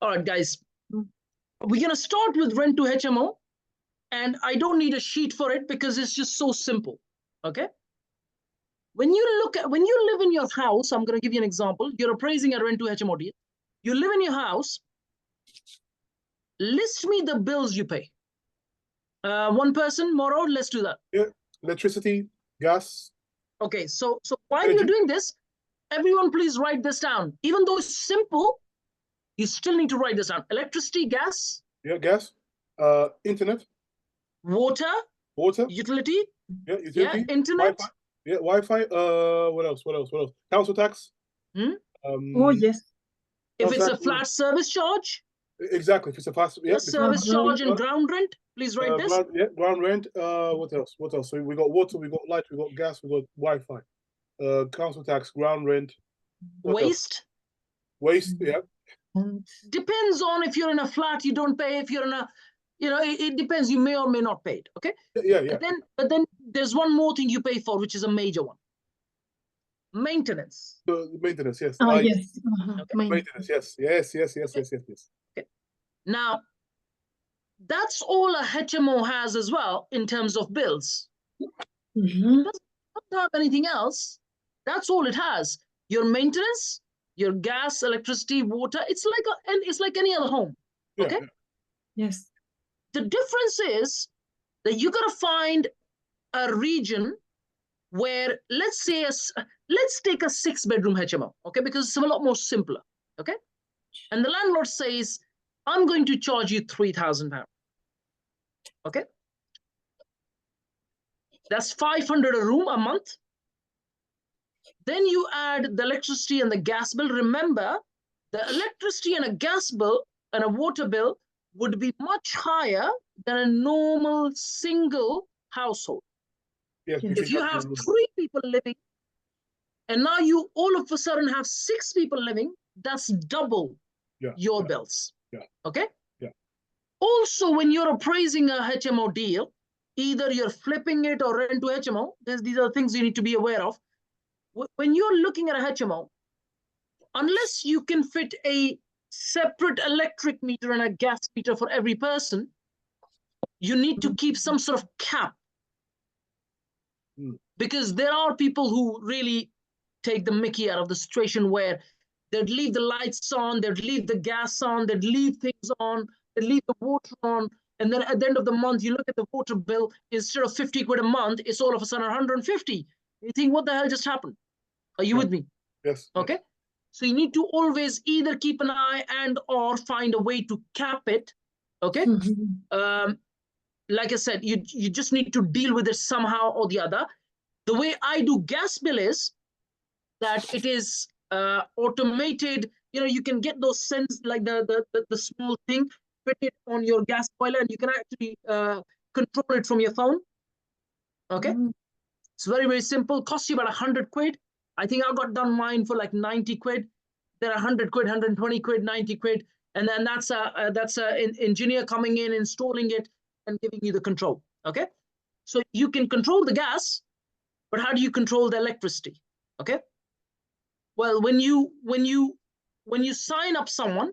All right, guys. We're going to start with Rent-to-HMO. And I don't need a sheet for it because it's just so simple. Okay. When you live in your house, I'm going to give you an example. You're appraising a Rent-to-HMO deal. You live in your house. List me the bills you pay. One person, Moro, let's do that. Yeah, electricity, gas. Okay, so while you're doing this, everyone please write this down. Even though it's simple, you still need to write this down. Electricity, gas. Yeah, gas. Internet. Water. Water. Utility. Yeah, utility. Yeah, internet. Wi-Fi. Yeah, Wi-Fi. What else? Council tax. Oh, yes. If it's a flat service charge. Exactly. If it's a fast, yeah. Service charge and ground rent. Please write this. Ground rent. What else? So we got water, we got light, we got gas, we got Wi-Fi. Council tax, ground rent. Waste. Waste. Yeah. Depends on if you're in a flat, you don't pay. If you're in a, it depends. You may or may not pay it. Okay. Yeah. But then there's one more thing you pay for, which is a major one. Maintenance. The maintenance, yes. Yes. Okay. Maintenance, yes. Okay. Now, that's all a HMO has as well in terms of bills. It doesn't have anything else. That's all it has. Your maintenance, your gas, electricity, water. It's like any other home. Okay. Yes. The difference is that you got to find a region where, let's take a 6-bedroom HMO, okay, because it's a lot more simpler, okay? And the landlord says, I'm going to charge you £3,000, okay? That's 500 a room a month. Then you add the electricity and the gas bill. Remember, the electricity and a gas bill and a water bill would be much higher than a normal single household. Yes, if you have 3 people living, and now you all of a sudden have 6 people living, that's double your bills. Yeah. Okay? Yeah. Also, when you're appraising a HMO deal, either you're flipping it or Rent-to-HMO, these are things you need to be aware of. When you're looking at a HMO, unless you can fit a separate electric meter and a gas meter for every person, you need to keep some sort of cap. Because there are people who really take the mickey out of the situation where they'd leave the lights on, they'd leave the gas on, they'd leave things on, they'd leave the water on, and then at the end of the month, you look at the water bill, instead of 50 quid a month, it's all of a sudden 150. You think, what the hell just happened? Are you with me? Yes. Okay. Yes. So you need to always either keep an eye and or find a way to cap it. Okay. Like I said, you just need to deal with it somehow or the other. The way I do gas bill is that it is automated. You can get those sensors, like the small thing, fit it on your gas boiler, and you can actually control it from your phone. Okay. It's very, very simple. Costs you about 100 quid. I think I got done mine for like 90 quid. There are 100 quid, 120 quid, 90 quid. And then that's an engineer coming in, installing it, and giving you the control. Okay. So you can control the gas, but how do you control the electricity? Okay. Well, when you sign up someone,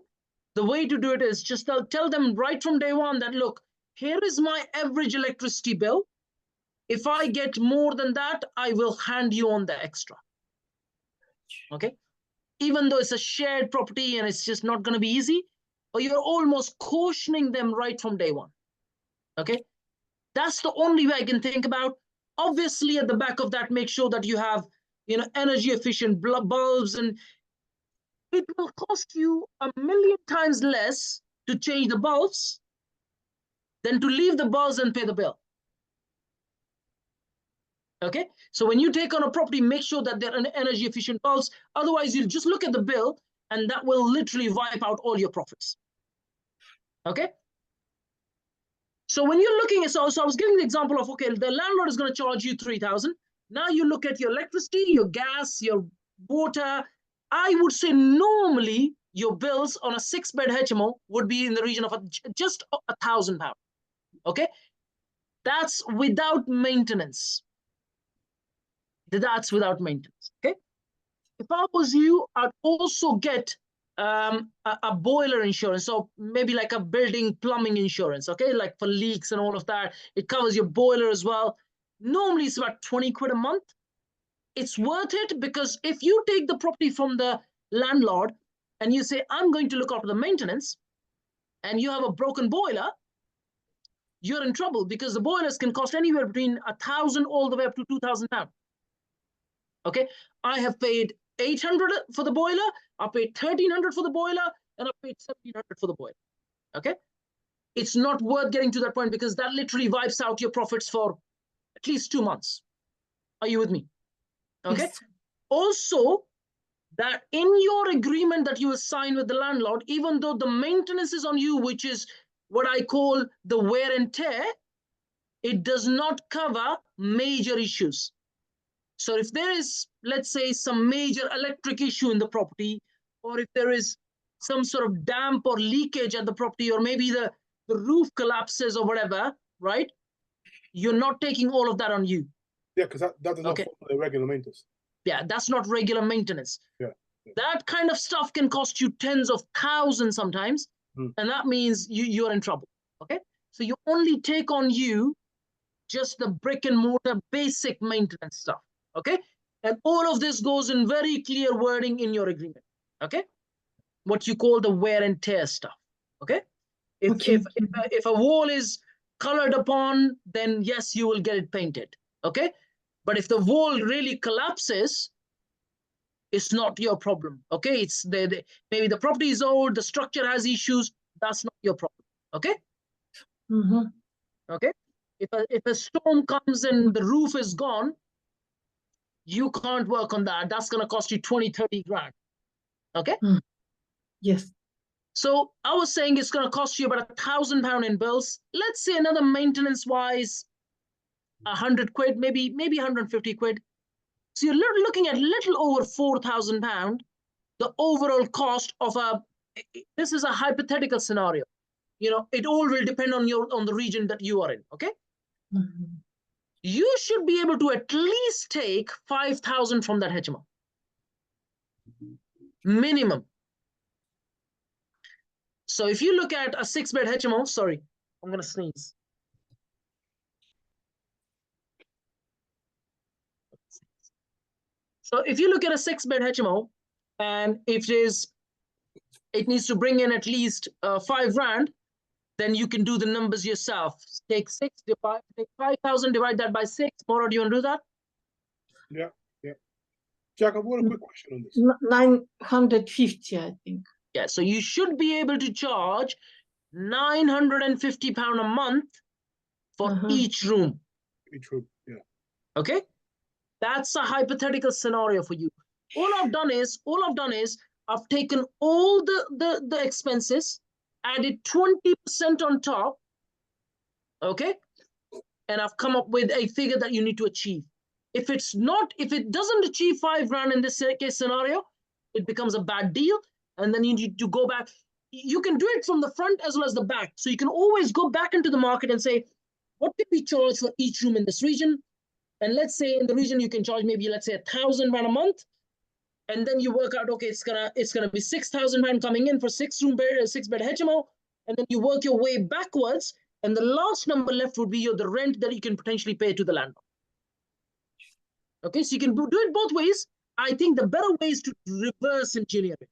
the way to do it is just tell them right from day one that, look, here is my average electricity bill. If I get more than that, I will hand you on the extra. Okay. Even though it's a shared property and it's just not going to be easy, but you're almost cautioning them right from day one. Okay. That's the only way I can think about. Obviously, at the back of that, make sure that you have, energy efficient bulbs, and it will cost you 1,000,000 times less to change the bulbs than to leave the bulbs and pay the bill. Okay, so when you take on a property, make sure that they're energy efficient bulbs. Otherwise, you'll just look at the bill and that will literally wipe out all your profits. Okay. So when you're looking at, so I was giving the example of, okay, the landlord is going to charge you 3,000. Now you look at your electricity, your gas, your water. I would say normally your bills on a 6-bed HMO would be in the region of just £1,000. Okay. That's without maintenance. That's without maintenance. Okay. If I was you, I'd also get a boiler insurance, so maybe like a building plumbing insurance, okay, like for leaks and all of that. It covers your boiler as well. Normally it's about 20 quid a month. It's worth it because if you take the property from the landlord and you say, I'm going to look after the maintenance, and you have a broken boiler, you're in trouble because the boilers can cost anywhere between 1,000 all the way up to 2,000 pounds. Okay, I have paid 800 for the boiler, I paid 1,300 for the boiler, and I paid 1,700 for the boiler. Okay, it's not worth getting to that point because that literally wipes out your profits for at least 2 months. Are you with me? Okay. Yes. Also, that in your agreement that you will sign with the landlord, even though the maintenance is on you, which is what I call the wear and tear, it does not cover major issues. So if there is, let's say, some major electric issue in the property, or if there is some sort of damp or leakage at the property, or maybe the roof collapses or whatever, right? You're not taking all of that on you. Yeah, because that does not fall under regular maintenance. Yeah, that's not regular maintenance. Yeah. That kind of stuff can cost you tens of thousands sometimes, and that means you're in trouble. Okay, so you only take on you just the brick and mortar basic maintenance stuff. Okay, and all of this goes in very clear wording in your agreement. Okay, what you call the wear and tear stuff. Okay, if a wall is colored upon, then yes, you will get it painted. Okay, but if the wall really collapses, it's not your problem. Okay, it's maybe the property is old, the structure has issues. That's not your problem. Okay. Okay. If a storm comes and the roof is gone, you can't work on that. That's going to cost you 20, 30 grand. Okay. Yes. So I was saying it's going to cost you about £1,000 in bills. Let's say another maintenance wise, 100 quid, maybe 150 quid. So you're looking at little over £4,000. The overall cost of this is a hypothetical scenario. You know, it all will depend on the region that you are in. Okay. You should be able to at least take 5,000 from that HMO. Minimum. So if you look at a 6-bed HMO, sorry, I'm going to sneeze. So if you look at a 6-bed HMO, and if it needs to bring in at least 5 grand, then you can do the numbers yourself. Take 5,000, divide that by 6. Maura, do you want to do that? Yeah. Jack, I've got a quick question on this. 950, I think. Yeah, so you should be able to charge £950 a month for each room. Each room, yeah. Okay, that's a hypothetical scenario for you. All I've done is I've taken all the expenses, added 20% on top, okay, and I've come up with a figure that you need to achieve. If it doesn't achieve 5 grand in this case scenario, it becomes a bad deal, and then you need to go back. You can do it from the front as well as the back. So you can always go back into the market and say, what did we charge for each room in this region? And let's say in the region you can charge maybe, let's say, 1,000 rand a month, and then you work out, okay, it's gonna be 6,000 rand coming in for 6-bed HMO, and then you work your way backwards, and the last number left would be the rent that you can potentially pay to the landlord. Okay, so you can do it both ways. I think the better way is to reverse engineer it.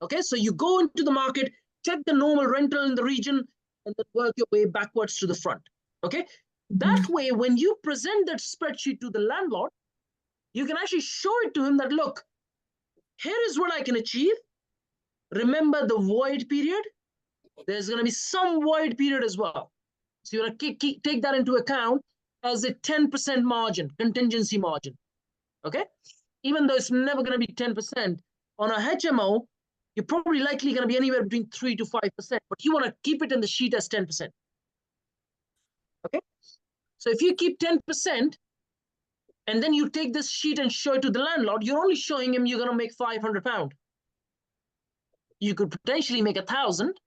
Okay, so you go into the market, check the normal rental in the region, and then work your way backwards to the front. Okay, that way, when you present that spreadsheet to the landlord, you can actually show it to him that, look, here is what I can achieve. Remember the void period. There's going to be some void period as well. So you want to take that into account as a 10% margin, contingency margin. Okay, even though it's never going to be 10%, on a HMO, you're probably likely going to be anywhere between 3 to 5%, but you want to keep it in the sheet as 10%. Okay, so if you keep 10%, and then you take this sheet and show it to the landlord, you're only showing him you're going to make £500. You could potentially make 1,000.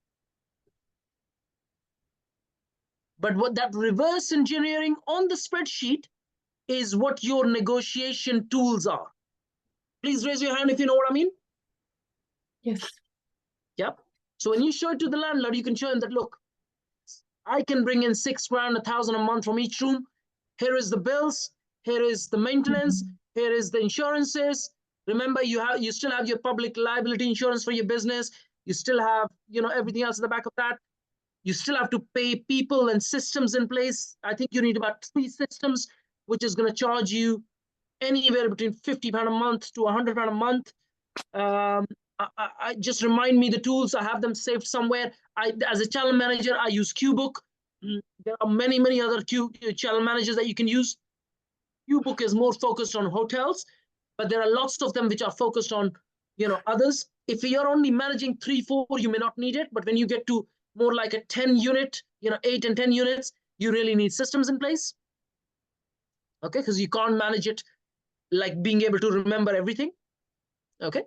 But what that reverse engineering on the spreadsheet is what your negotiation tools are. Please raise your hand if you know what I mean. Yes. Yep. So when you show it to the landlord, you can show him that, look, I can bring in 6 grand, 1,000 a month from each room. Here is the bills. Here is the maintenance. Here is the insurances. Remember, you still have your public liability insurance for your business. You still have, everything else at the back of that. You still have to pay people and systems in place. I think you need about 3 systems, which is going to charge you anywhere between £50 a month to £100 a month. I just remind me the tools. I have them saved somewhere. As a channel manager, I use QBook. There are many other channel managers that you can use. QBook is more focused on hotels, but there are lots of them which are focused on, others. If you're only managing 3, 4, you may not need it. But when you get to more like a 10 unit, 8 and 10 units, you really need systems in place. Okay, because you can't manage it like being able to remember everything. Okay.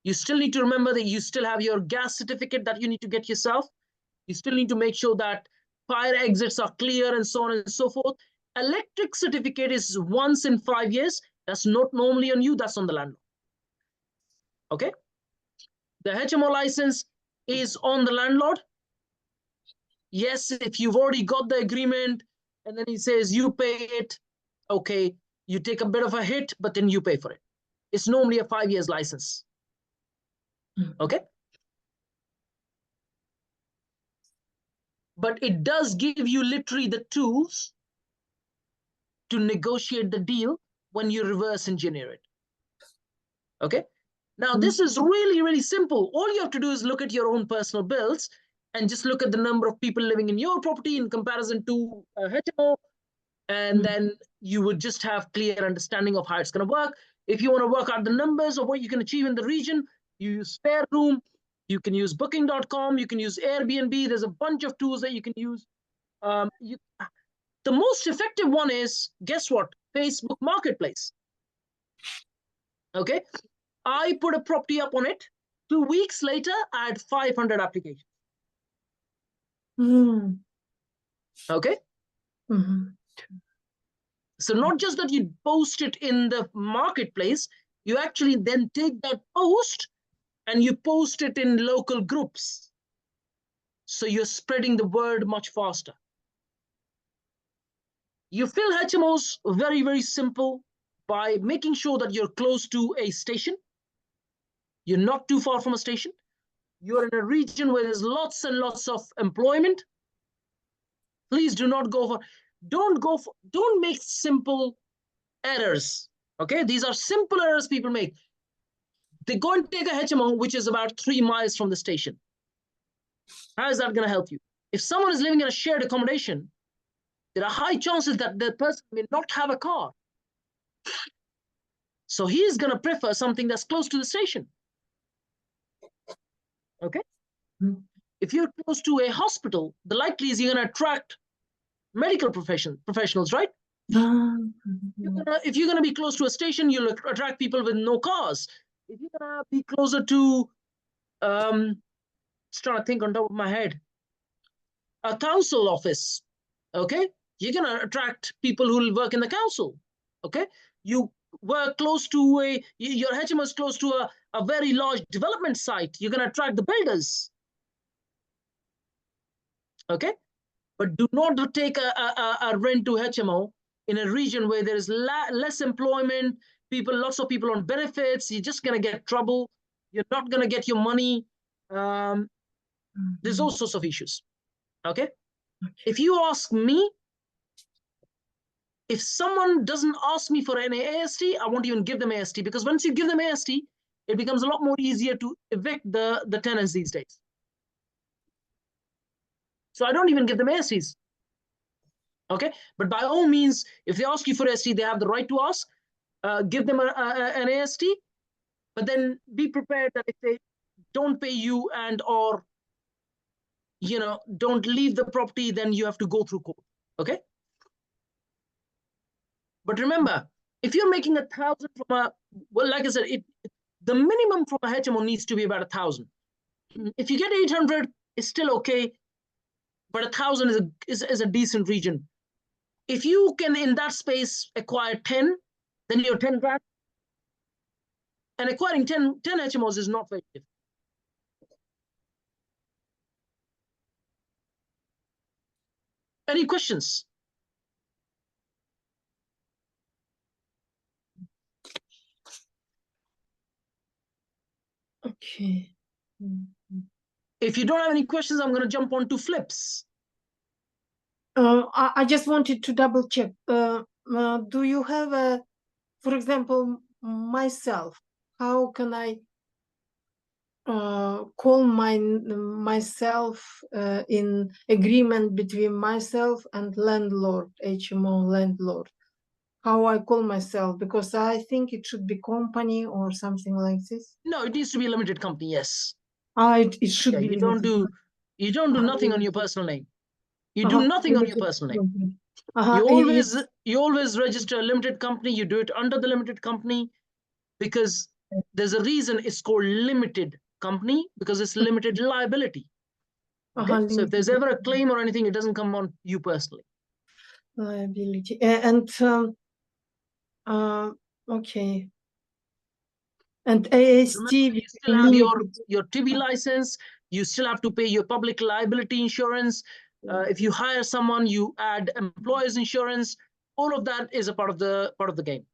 You still need to remember that you still have your gas certificate that you need to get yourself. You still need to make sure that fire exits are clear and so on and so forth. Electric certificate is once in 5 years. That's not normally on you, that's on the landlord. Okay. The HMO license is on the landlord. Yes, if you've already got the agreement and then he says you pay it, okay, you take a bit of a hit, but then you pay for it. It's normally a 5 years license. Okay. But it does give you literally the tools to negotiate the deal when you reverse engineer it. Okay. Now, this is really, really simple. All you have to do is look at your own personal bills and just look at the number of people living in your property in comparison to a HMO. And then you would just have clear understanding of how it's going to work. If you want to work out the numbers of what you can achieve in the region, you use Spare Room, you can use Booking.com, you can use Airbnb. There's a bunch of tools that you can use. The most effective one is, guess what? Facebook Marketplace. Okay. I put a property up on it. 2 weeks later, I had 500 applications. Okay. So not just that you post it in the marketplace, you actually then take that post and you post it in local groups. So you're spreading the word much faster. You fill HMOs very, very simple by making sure that you're close to a station. You're not too far from a station. You're in a region where there's lots and lots of employment. Please do not go for, don't make simple errors. Okay, these are simple errors people make. They go and take a HMO, which is about 3 miles from the station. How is that going to help you? If someone is living in a shared accommodation, there are high chances that the person may not have a car. So he's going to prefer something that's close to the station. Okay. If you're close to a hospital, the likely is you're going to attract medical professionals, right? If you're going to be close to a station, you'll attract people with no cars. If you're going to be closer to, just trying to think on top of my head, a council office, okay? You're going to attract people who will work in the council, okay? You work close to your HMO is close to a very large development site. You're going to attract the builders, okay? But do not take a rent-to-HMO in a region where there is less employment, lots of people on benefits. You're just going to get trouble. You're not going to get your money. There's all sorts of issues. Okay? If you ask me, if someone doesn't ask me for an AST, I won't even give them AST, because once you give them AST, it becomes a lot more easier to evict the tenants these days. So I don't even give them ASTs. Okay? But by all means, if they ask you for AST, they have the right to ask. Give them an AST, but then be prepared that if they don't pay you and or don't leave the property, then you have to go through court. Okay? But remember, if you're making 1,000 from like I said, the minimum from a HMO needs to be about 1,000. If you get 800, it's still okay, but 1,000 is a decent region. If you can, in that space, acquire 10, then you're 10 grand. And acquiring 10 HMOs is not very difficult. Any questions? Okay. Mhm. If you don't have any questions, I'm going to jump on to flips. I just wanted to double check. Do you have a, for example, myself? How can I call myself in agreement between myself and landlord, HMO landlord? How I call myself? Because I think it should be company or something like this. No, it needs to be a limited company. Yes. It should Yeah, be you don't limited. do nothing on your personal name. You do Uh-huh, nothing on your limited personal name. company. Uh-huh, You always register a limited company. You do it under the limited company because there's a reason it's called limited company, because it's limited liability. Okay. So if there's ever a claim or anything, it doesn't come on you personally. liability. Okay. And AST, Remember, you still have your TB license. You still have to pay your public liability insurance. If you hire someone, you add employers insurance. All of that is a part of the game.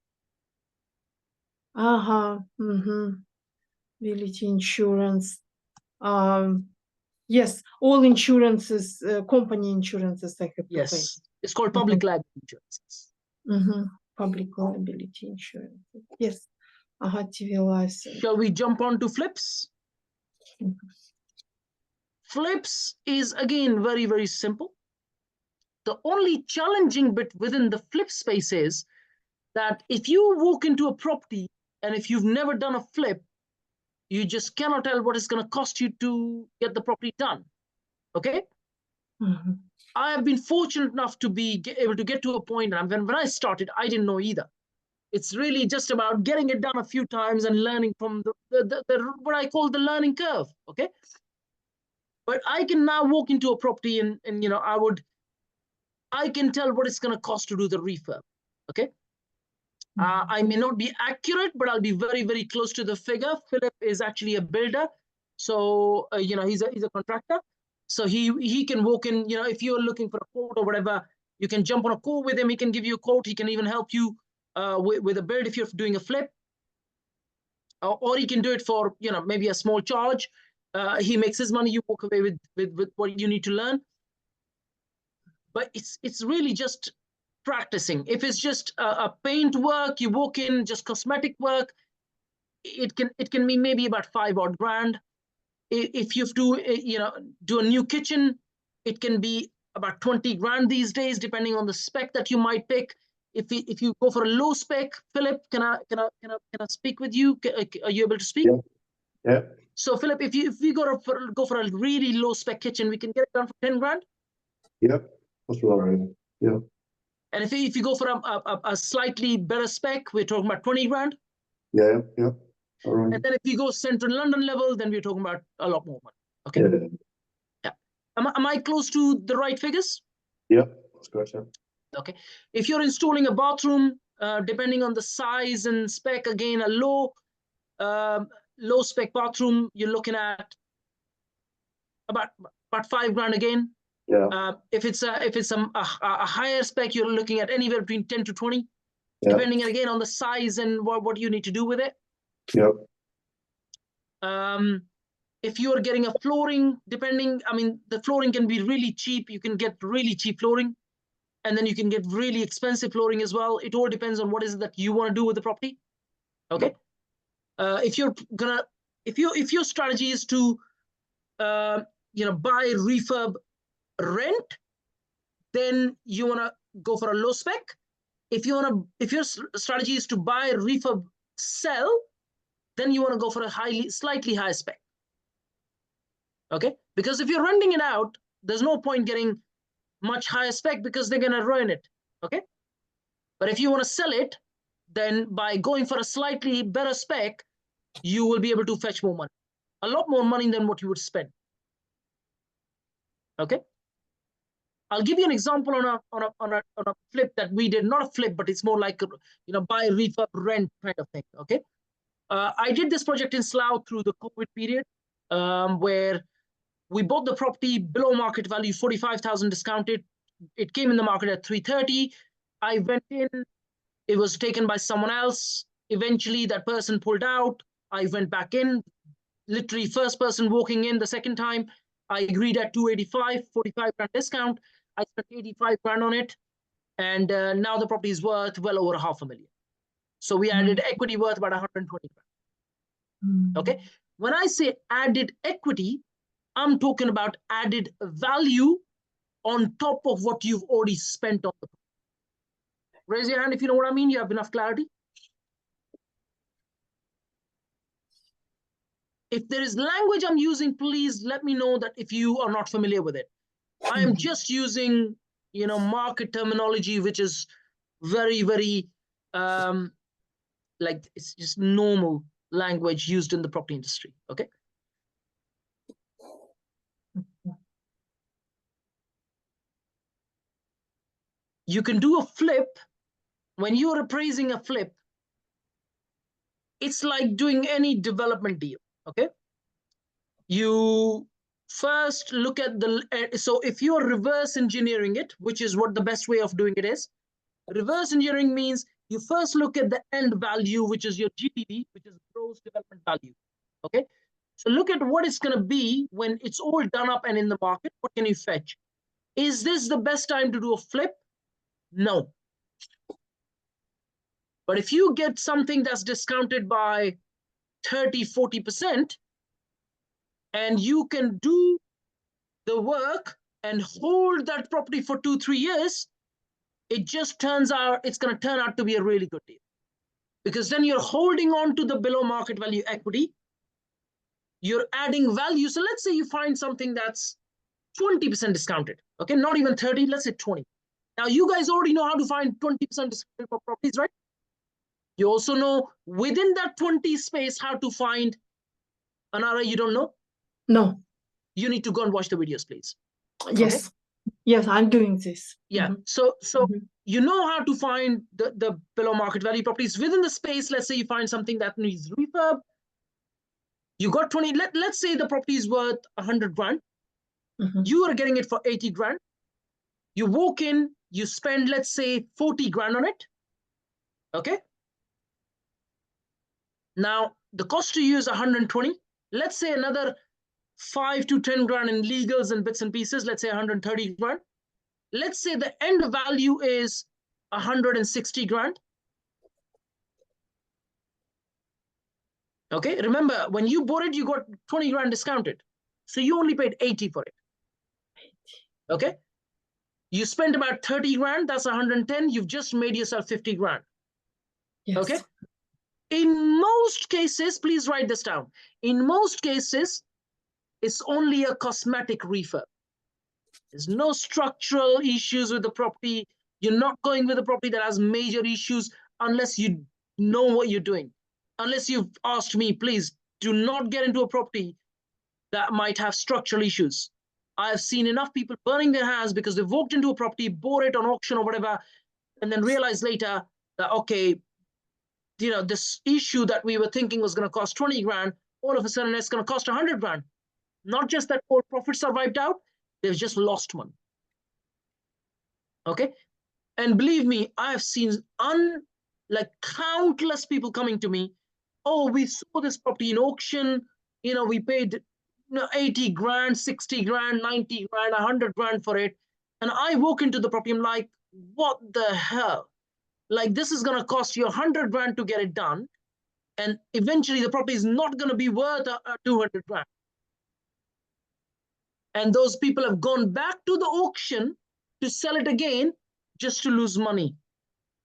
Liability insurance. Yes, all insurances, company insurances I have to pay. Yes, it's called public liability insurance. Public liability insurance. Yes. TV license. Shall we jump on to flips? Flips is again very, very simple. The only challenging bit within the flip space is that if you walk into a property and if you've never done a flip, you just cannot tell what it's going to cost you to get the property done. Okay. I have been fortunate enough to be able to get to a point, and when I started, I didn't know either. It's really just about getting it done a few times and learning from the what I call the learning curve. Okay. But I can now walk into a property and I can tell what it's going to cost to do the refurb. Okay. I may not be accurate, but I'll be very, very close to the figure. Philip is actually a builder. So, he's a contractor. So he can walk in, if you're looking for a quote or whatever, you can jump on a call with him. He can give you a quote. He can even help you with a build if you're doing a flip. Or he can do it for, maybe a small charge. He makes his money. You walk away with what you need to learn. But it's really just practicing. If it's just a paint work, you walk in, just cosmetic work, it can be maybe about 5 odd grand. If you have to do a new kitchen, it can be about 20 grand these days, depending on the spec that you might pick. If you go for a low spec, Philip, can I speak with you? Are you able to speak? Yeah. So Philip, if we go for a really low spec kitchen, we can get it done for 10 grand. Yep, that's right. Yeah. And if you go for a slightly better spec, we're talking about 20 grand. Yeah. All right. And then if you go central London level, then we're talking about a lot more money. Okay. Yeah. Am I close to the right figures? Yeah, that's correct. Yeah. Okay. If you're installing a bathroom, depending on the size and spec, again, a low spec bathroom, you're looking at about 5 grand again. Yeah. If it's a higher spec, you're looking at anywhere between 10 to 20, depending again on the size and what you need to do with it. Yep. If you are getting a flooring, the flooring can be really cheap. You can get really cheap flooring, and then you can get really expensive flooring as well. It all depends on what is it that you want to do with the property. Okay. If your strategy is to buy, refurb, rent, then you want to go for a low spec. If your strategy is to buy, refurb, sell, then you want to go for a slightly higher spec. Okay, because if you're renting it out, there's no point getting much higher spec because they're gonna ruin it. Okay, but if you want to sell it, then by going for a slightly better spec, you will be able to fetch more money, a lot more money than what you would spend. Okay. I'll give you an example on a flip that we did, not a flip, but it's more like buy, refurb, rent kind of thing. Okay, I did this project in Slough through the COVID period, where we bought the property below market value, 45,000 discounted. it came in the market at 330. I went in, it was taken by someone else. Eventually that person pulled out. I went back in, literally first person walking in the second time. I agreed at 285, 45 grand discount. I spent 85 grand on it. And now the property is worth well over $500,000. So we added equity worth about 120 grand. Okay. When I say added equity, I'm talking about added value on top of what you've already spent on the property. Raise your hand if you know what I mean. You have enough clarity. If there is language I'm using, please let me know that if you are not familiar with it. I am just using, market terminology, which is very, very, like it's just normal language used in the property industry. Okay. You can do a flip. When you're appraising a flip, it's like doing any development deal. Okay. You first look at so if you're reverse engineering it, which is what the best way of doing it is, reverse engineering means you first look at the end value, which is your GDV, which is gross development value. Okay. So look at what it's going to be when it's all done up and in the market. What can you fetch? Is this the best time to do a flip? No. But if you get something that's discounted by 30, 40%, and you can do the work and hold that property for 2-3 years, it just turns out, it's going to turn out to be a really good deal. Because then you're holding on to the below market value equity. You're adding value. So let's say you find something that's 20% discounted. Okay, not even 30, let's say 20. Now you guys already know how to find 20% discounted for properties, right? You also know within that 20 space how to find another. You don't know? No. You need to go and watch the videos, please. Yes. Okay? Yes, I'm doing this. Yeah. So you know how to find the below market value properties within the space. Let's say you find something that needs refurb. You got 20. Let's say the property is worth 100 grand. You are getting it for 80 grand. You walk in, you spend, let's say, 40 grand on it. Okay. Now the cost to you is 120. Let's say another 5 to 10 grand in legals and bits and pieces. Let's say 130 grand. Let's say the end value is 160 grand. Okay. Remember, when you bought it, you got 20 grand discounted. So you only paid 80 for it. Okay. You spent about 30 grand. That's 110. You've just made yourself 50 grand. Yes. Okay. In most cases, please write this down. In most cases, it's only a cosmetic refurb. There's no structural issues with the property. You're not going with a property that has major issues unless you know what you're doing. Unless you've asked me, please do not get into a property that might have structural issues. I've seen enough people burning their hands because they've walked into a property, bought it on auction or whatever, and then realized later that, okay, this issue that we were thinking was going to cost 20 grand, all of a sudden it's going to cost 100 grand. Not just that all profits are wiped out, they've just lost money. Okay. And believe me, I've seen countless people coming to me. Oh, we saw this property in auction. We paid 80 grand, 60 grand, 90 grand, 100 grand for it. And I walk into the property, I'm like, what the hell? Like, this is going to cost you 100 grand to get it done. And eventually the property is not going to be worth 200 grand. And those people have gone back to the auction to sell it again just to lose money.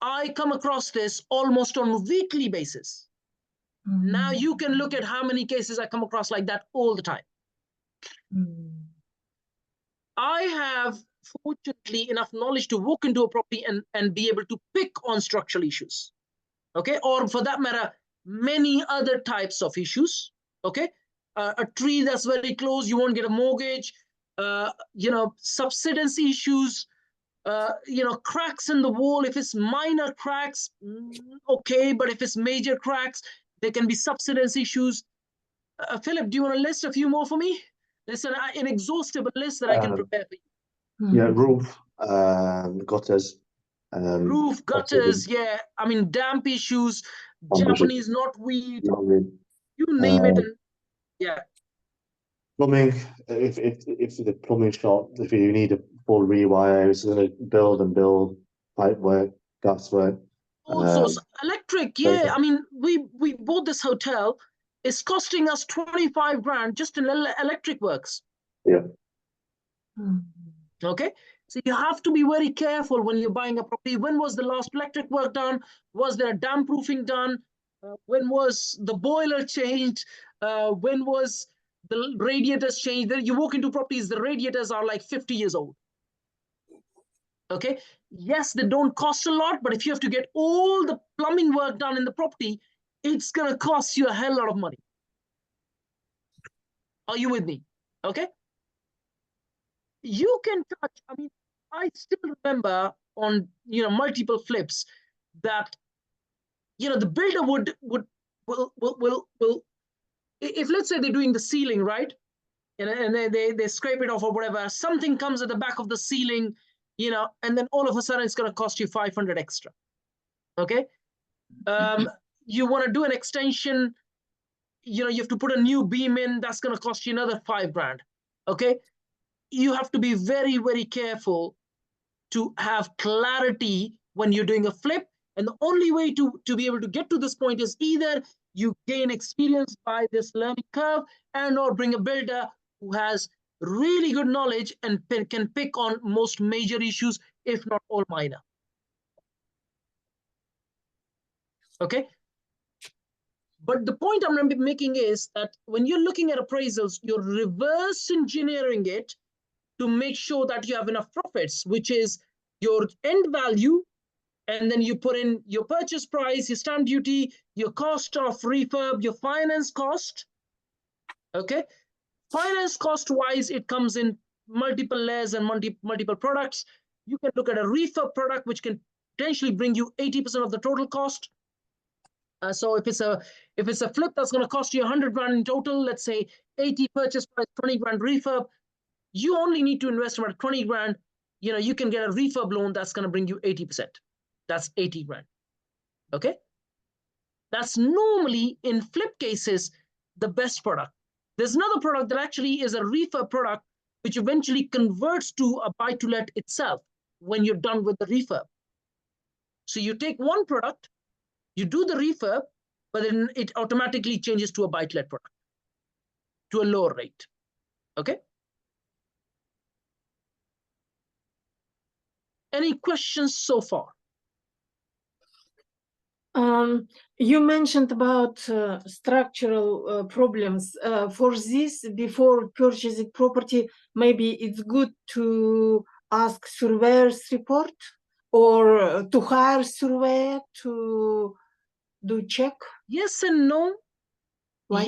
I come across this almost on a weekly basis. Now you can look at how many cases I come across like that all the time. I have, fortunately, enough knowledge to walk into a property and be able to pick on structural issues. Okay. Or for that matter, many other types of issues. Okay. A tree that's very close, you won't get a mortgage. Subsidence issues. Cracks in the wall. If it's minor cracks, okay. But if it's major cracks, there can be subsidence issues. Philip, do you want to list a few more for me? There's an inexhaustible list that I can prepare for you. Yeah, roof. gutters, Roof, gutters, yeah. I mean, damp issues, Japanese knotweed, you name it. And yeah. Plumbing. If the plumbing shop, if you need a full rewire, it's going to build pipe work, gas work. Also, electric, yeah. I mean, we bought this hotel. It's costing us 25 grand just in electric works. Yeah. Okay. So you have to be very careful when you're buying a property. When was the last electric work done? Was there damp proofing done? When was the boiler changed? When was the radiators changed? You walk into properties, the radiators are like 50 years old. Okay. Yes, they don't cost a lot, but if you have to get all the plumbing work done in the property, it's going to cost you a hell lot of money. Are you with me? Okay. You can touch, I mean, I still remember on, multiple flips that, the builder will, if let's say they're doing the ceiling, right? And they scrape it off or whatever, something comes at the back of the ceiling, and then all of a sudden it's going to cost you 500 extra. Okay. You want to do an extension, you have to put a new beam in, that's going to cost you another 5 grand. Okay. You have to be very, very careful to have clarity when you're doing a flip. And the only way to be able to get to this point is either you gain experience by this learning curve or bring a builder who has really good knowledge and can pick on most major issues, if not all minor. Okay. But the point I'm going to be making is that when you're looking at appraisals, you're reverse engineering it to make sure that you have enough profits, which is your end value, and then you put in your purchase price, your stamp duty, your cost of refurb, your finance cost. Okay. Finance cost wise, it comes in multiple layers and multiple products. You can look at a refurb product, which can potentially bring you 80% of the total cost. So if it's a flip that's going to cost you 100 grand in total, let's say 80 purchase price, 20 grand refurb, you only need to invest about 20 grand. You can get a refurb loan that's going to bring you 80%. That's 80 grand. Okay. That's normally in flip cases, the best product. There's another product that actually is a refurb product, which eventually converts to a buy to let itself when you're done with the refurb. So you take one product, you do the refurb, but then it automatically changes to a buy to let product to a lower rate. Okay. Any questions so far? You mentioned about structural problems. For this, before purchasing property, maybe it's good to ask surveyor's report or to hire surveyor to do check. Yes and no. Why?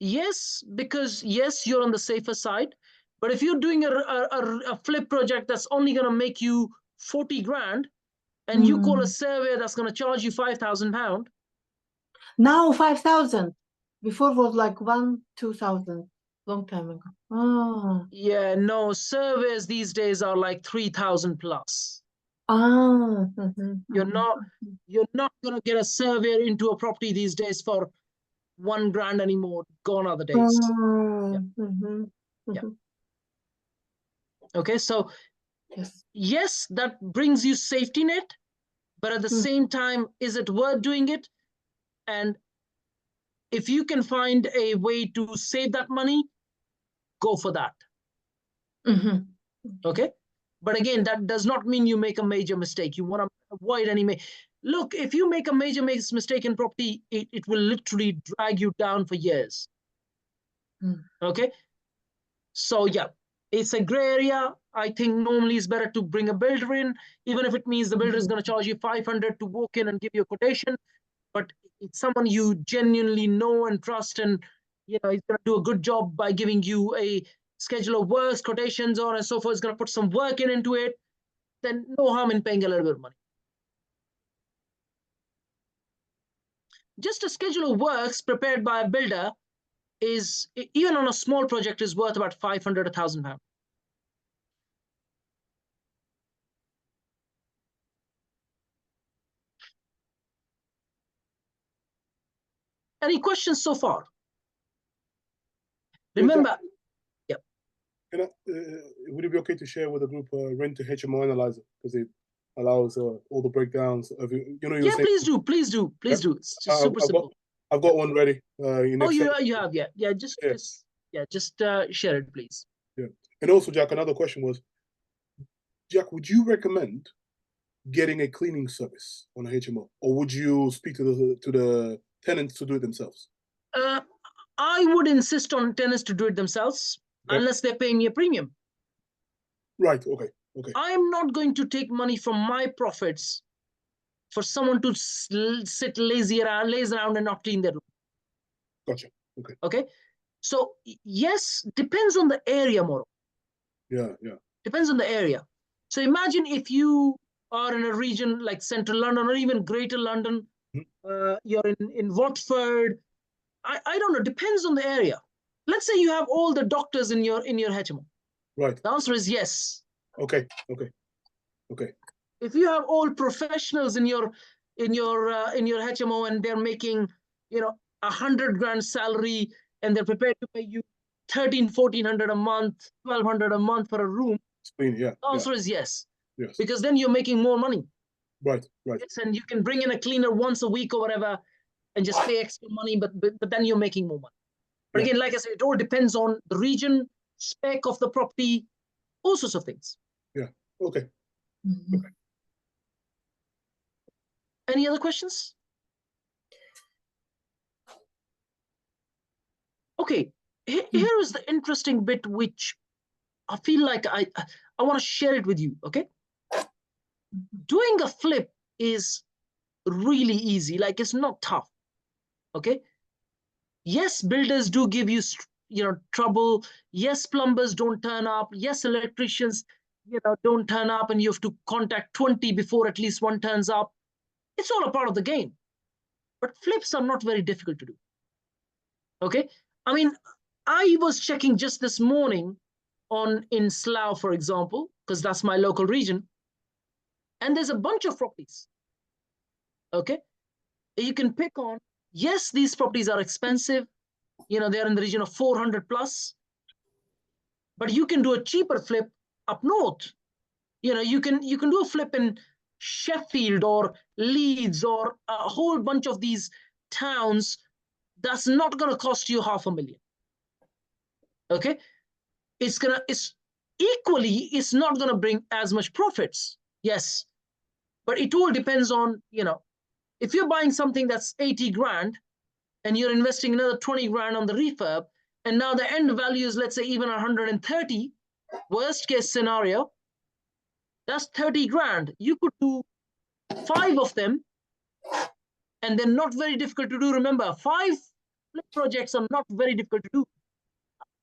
Yes, because yes, you're on the safer side. But if you're doing a flip project that's only going to make you 40 grand, and you call a surveyor that's going to charge you £5,000. Now 5,000. Before was like 2,000, long time ago. Oh. Yeah, no, surveys these days are like 3,000 plus. Ah. You're not going to get a surveyor into a property these days for 1 grand anymore. Gone are the days. Yeah. Okay, so yes, that brings you safety net, but at the same time, is it worth doing it? And if you can find a way to save that money, go for that. Okay. But again, that does not mean you make a major mistake. You want to avoid any look, if you make a major mistake in property, it will literally drag you down for years. Okay. So yeah, it's a gray area. I think normally it's better to bring a builder in, even if it means the builder is going to charge you 500 to walk in and give you a quotation. But it's someone you genuinely know and trust, and he's going to do a good job by giving you a schedule of works, quotations, on and so forth. Is going to put some work into it. Then no harm in paying a little bit of money. Just a schedule of works prepared by a builder is, even on a small project, is worth about 500, £1,000. Any questions so far? Yeah, Jack, Remember, can I, would it be okay to share with the group Rent-to-HMO analyzer, because it allows all the breakdowns of you know you were yeah, saying. please do, please do, please do. It's just super simple. I've got one ready. Oh, you have, yeah, just share it, please. Yeah, and also, Jack, another question was, Jack, would you recommend getting a cleaning service on a HMO, or would you speak to the tenants to do it themselves? I would insist on tenants to do it themselves, Okay. unless they're paying me a premium. Right. Okay. Okay. I am not going to take money from my profits for someone to sit lazy around and not clean their room. Gotcha. Okay. Okay. So yes, depends on the area, Moro. Yeah. Yeah. Depends on the area. So imagine if you are in a region like Central London or even Greater London, you're in Watford. I don't know. Depends on the area. Let's say you have all the doctors in your HMO. Right. The answer is yes. Okay. Okay. Okay. If you have all professionals in your HMO and they're making 100 grand salary and they're prepared to pay you 1,300-1,400 a month, 1,200 a month for a room, Yeah. the answer is yes. Yes. Because then you're making more money. Right. Right. Yes, and you can bring in a cleaner once a week or whatever and just pay extra money, but then you're making more money. But Yeah. again, like I said, it all depends on the region, spec of the property, all sorts of things. Yeah. Okay. Mhm. Okay. Any other questions? Okay, here is the interesting bit, which I feel like I want to share it with you, okay? Doing a flip is really easy, like it's not tough, okay? Yes, builders do give you, trouble. Yes, plumbers don't turn up. Yes, electricians, don't turn up and you have to contact 20 before at least one turns up. It's all a part of the game. But flips are not very difficult to do, okay? I mean, I was checking just this morning in Slough, for example, because that's my local region, and there's a bunch of properties, okay? You can pick on, yes, these properties are expensive, they're in the region of 400 plus, but you can do a cheaper flip up north. You can do a flip in Sheffield or Leeds or a whole bunch of these towns. That's not going to cost you $500,000. Okay, it's not going to bring as much profits. Yes, but it all depends on, if you're buying something that's 80 grand and you're investing another 20 grand on the refurb, and now the end value is, let's say, even 130, worst case scenario, that's 30 grand. You could do 5 of them, and they're not very difficult to do. Remember, 5 flip projects are not very difficult to do.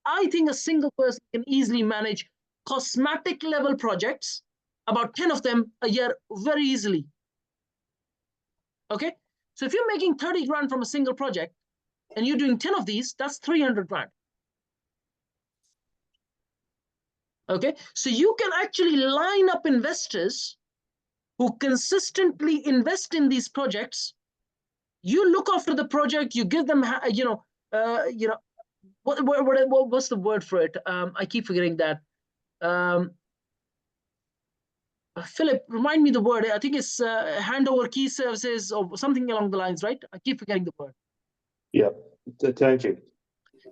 I think a single person can easily manage cosmetic level projects, about 10 of them a year, very easily. Okay, so if you're making 30 grand from a single project and you're doing 10 of these, that's 300 grand. Okay, so you can actually line up investors who consistently invest in these projects. You look after the project, you give them, what's the word for it? I keep forgetting that. Philip, remind me the word. I think it's handover key services or something along the lines, right? I keep forgetting the word. Yeah, turnkey.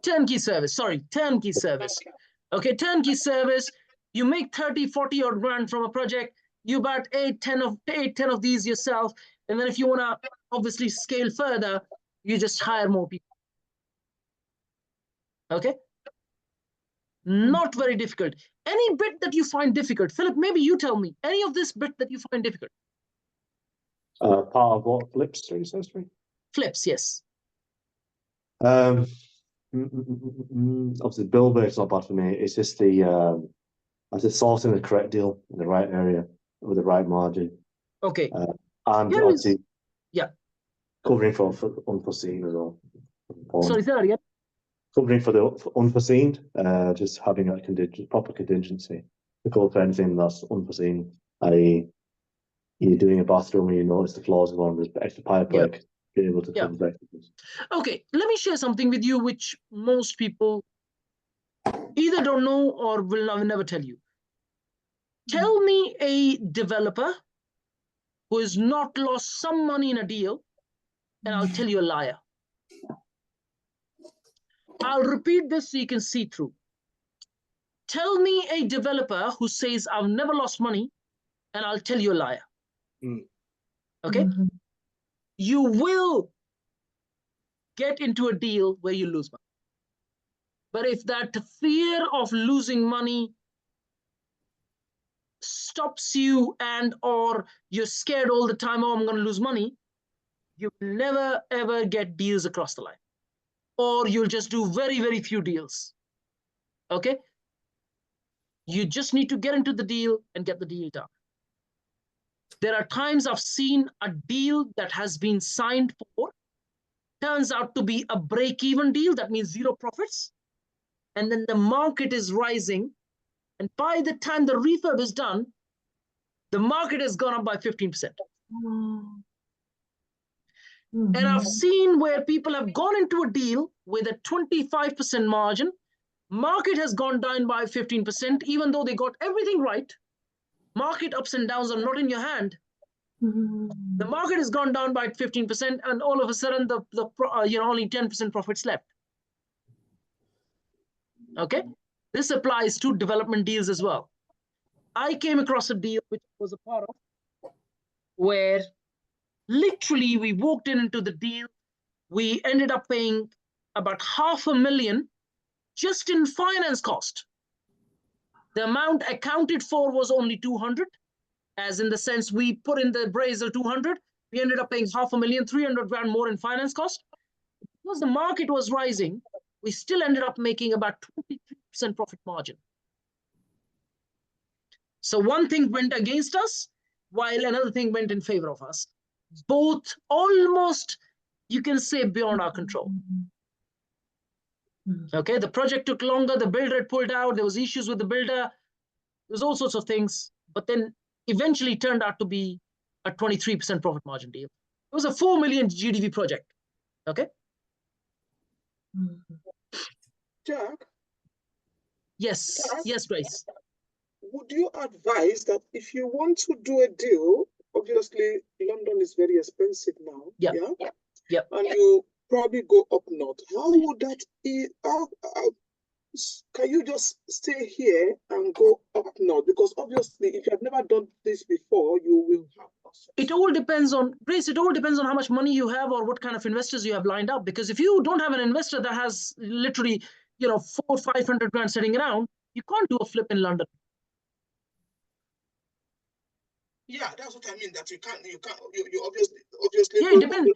Turnkey service, sorry, turnkey service. Okay, turnkey service, you make 30, 40 odd grand from a project, you about 8, 10 of these yourself, and then if you want to obviously scale further, you just hire more people. Okay? Not very difficult. Any bit that you find difficult, Philip, maybe you tell me, any of this bit that you find difficult? Part of what flips, sorry? Flips, yes. Obviously, bill rate's not bad for me. It's just the sourcing the correct deal in the right area with the right margin. Okay. And Here obviously, yeah. Covering for unforeseen as well. Sorry, say that again. Covering for the unforeseen, just having a proper contingency to cover for anything that's unforeseen, i.e., you're doing a bathroom and you notice the floors are on, there's extra pipe work, be able to Yeah. come back to this. Okay, let me share something with you which most people either don't know or will never tell you. Tell me a developer who has not lost some money in a deal, and I'll tell you a liar. I'll repeat this so you can see through. Tell me a developer who says, I've never lost money, and I'll tell you a liar. Okay? You will get into a deal where you lose money. But if that fear of losing money stops you and or you're scared all the time, oh, I'm going to lose money, you will never, ever get deals across the line. Or you'll just do very, very few deals. Okay? You just need to get into the deal and get the deal done. There are times I've seen a deal that has been signed for, turns out to be a break-even deal, that means zero profits, and then the market is rising, and by the time the refurb is done, the market has gone up by 15%. And I've seen where people have gone into a deal with a 25% margin, market has gone down by 15%, even though they got everything right. Market ups and downs are not in your hand. The market has gone down by 15%, and all of a sudden, only 10% profits left. Okay, this applies to development deals as well. I came across a deal which I was a part of, where literally we walked into the deal. We ended up paying about $500,000 just in finance cost. The amount accounted for was only 200, as in the sense we put in the appraisal 200. We ended up paying $500,000, 300 grand more in finance cost. Because the market was rising, we still ended up making about 23% profit margin. So one thing went against us, while another thing went in favor of us. Both almost, you can say, beyond our control. Okay, the project took longer, the builder had pulled out, there was issues with the builder, there was all sorts of things, but then eventually turned out to be a 23% profit margin deal. It was a 4 million GDV project. Okay. Jack? Yes, Jack? yes, Grace. Would you advise that if you want to do a deal, obviously London is very expensive now, Yeah. And you probably go up north. How would that be? Can you just stay here and go up north? Because obviously, if you have never done this before, you will have. It all depends on, Grace, it all depends on how much money you have or what kind of investors you have lined up. Because if you don't have an investor that has literally, 400 or 500 grand sitting around, you can't do a flip in London. Yeah, that's what I mean. That you obviously. Yeah, it depends.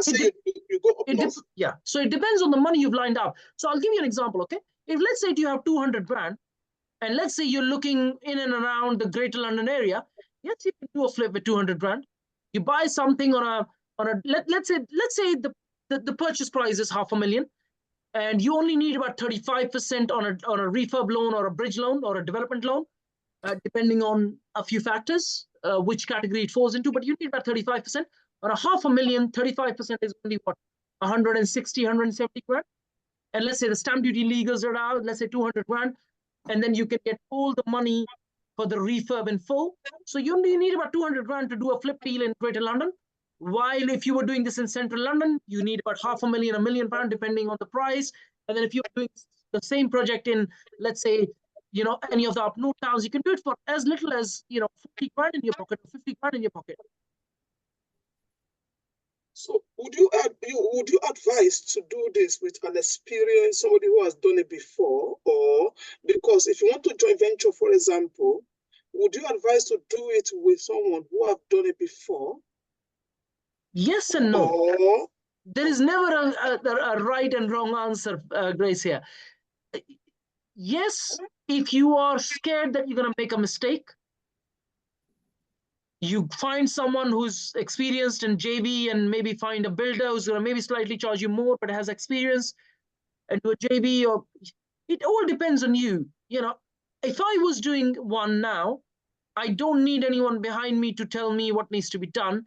So you go up north. Yeah, so it depends on the money you've lined up. So I'll give you an example, okay? If let's say you have 200 grand, and let's say you're looking in and around the Greater London area, yes, you can do a flip with 200 grand. You buy something let's say the purchase price is $500,000, and you only need about 35% on a refurb loan or a bridge loan or a development loan, depending on a few factors, which category it falls into, but you need about 35%. On a $500,000, 35% is only what, 160, 170 grand. And let's say the stamp duty legals are out, let's say 200 grand, and then you can get all the money for the refurb in full. So you only need about 200 grand to do a flip deal in Greater London. While if you were doing this in Central London, you need about £500,000, £1 million, depending on the price. And then if you're doing the same project in, let's say, any of the up north towns, you can do it for as little as, 40 grand in your pocket or 50 grand in your pocket. So would you advise to do this with an experienced, somebody who has done it before, or because if you want to joint venture, for example, would you advise to do it with someone who have done it before? Yes and no. Or there is never a right and wrong answer, Grace, here. Yes, if you are scared that you're going to make a mistake, you find someone who's experienced in JV and maybe find a builder who's going to maybe slightly charge you more but has experience and do a JV, or it all depends on you. If I was doing one now, I don't need anyone behind me to tell me what needs to be done.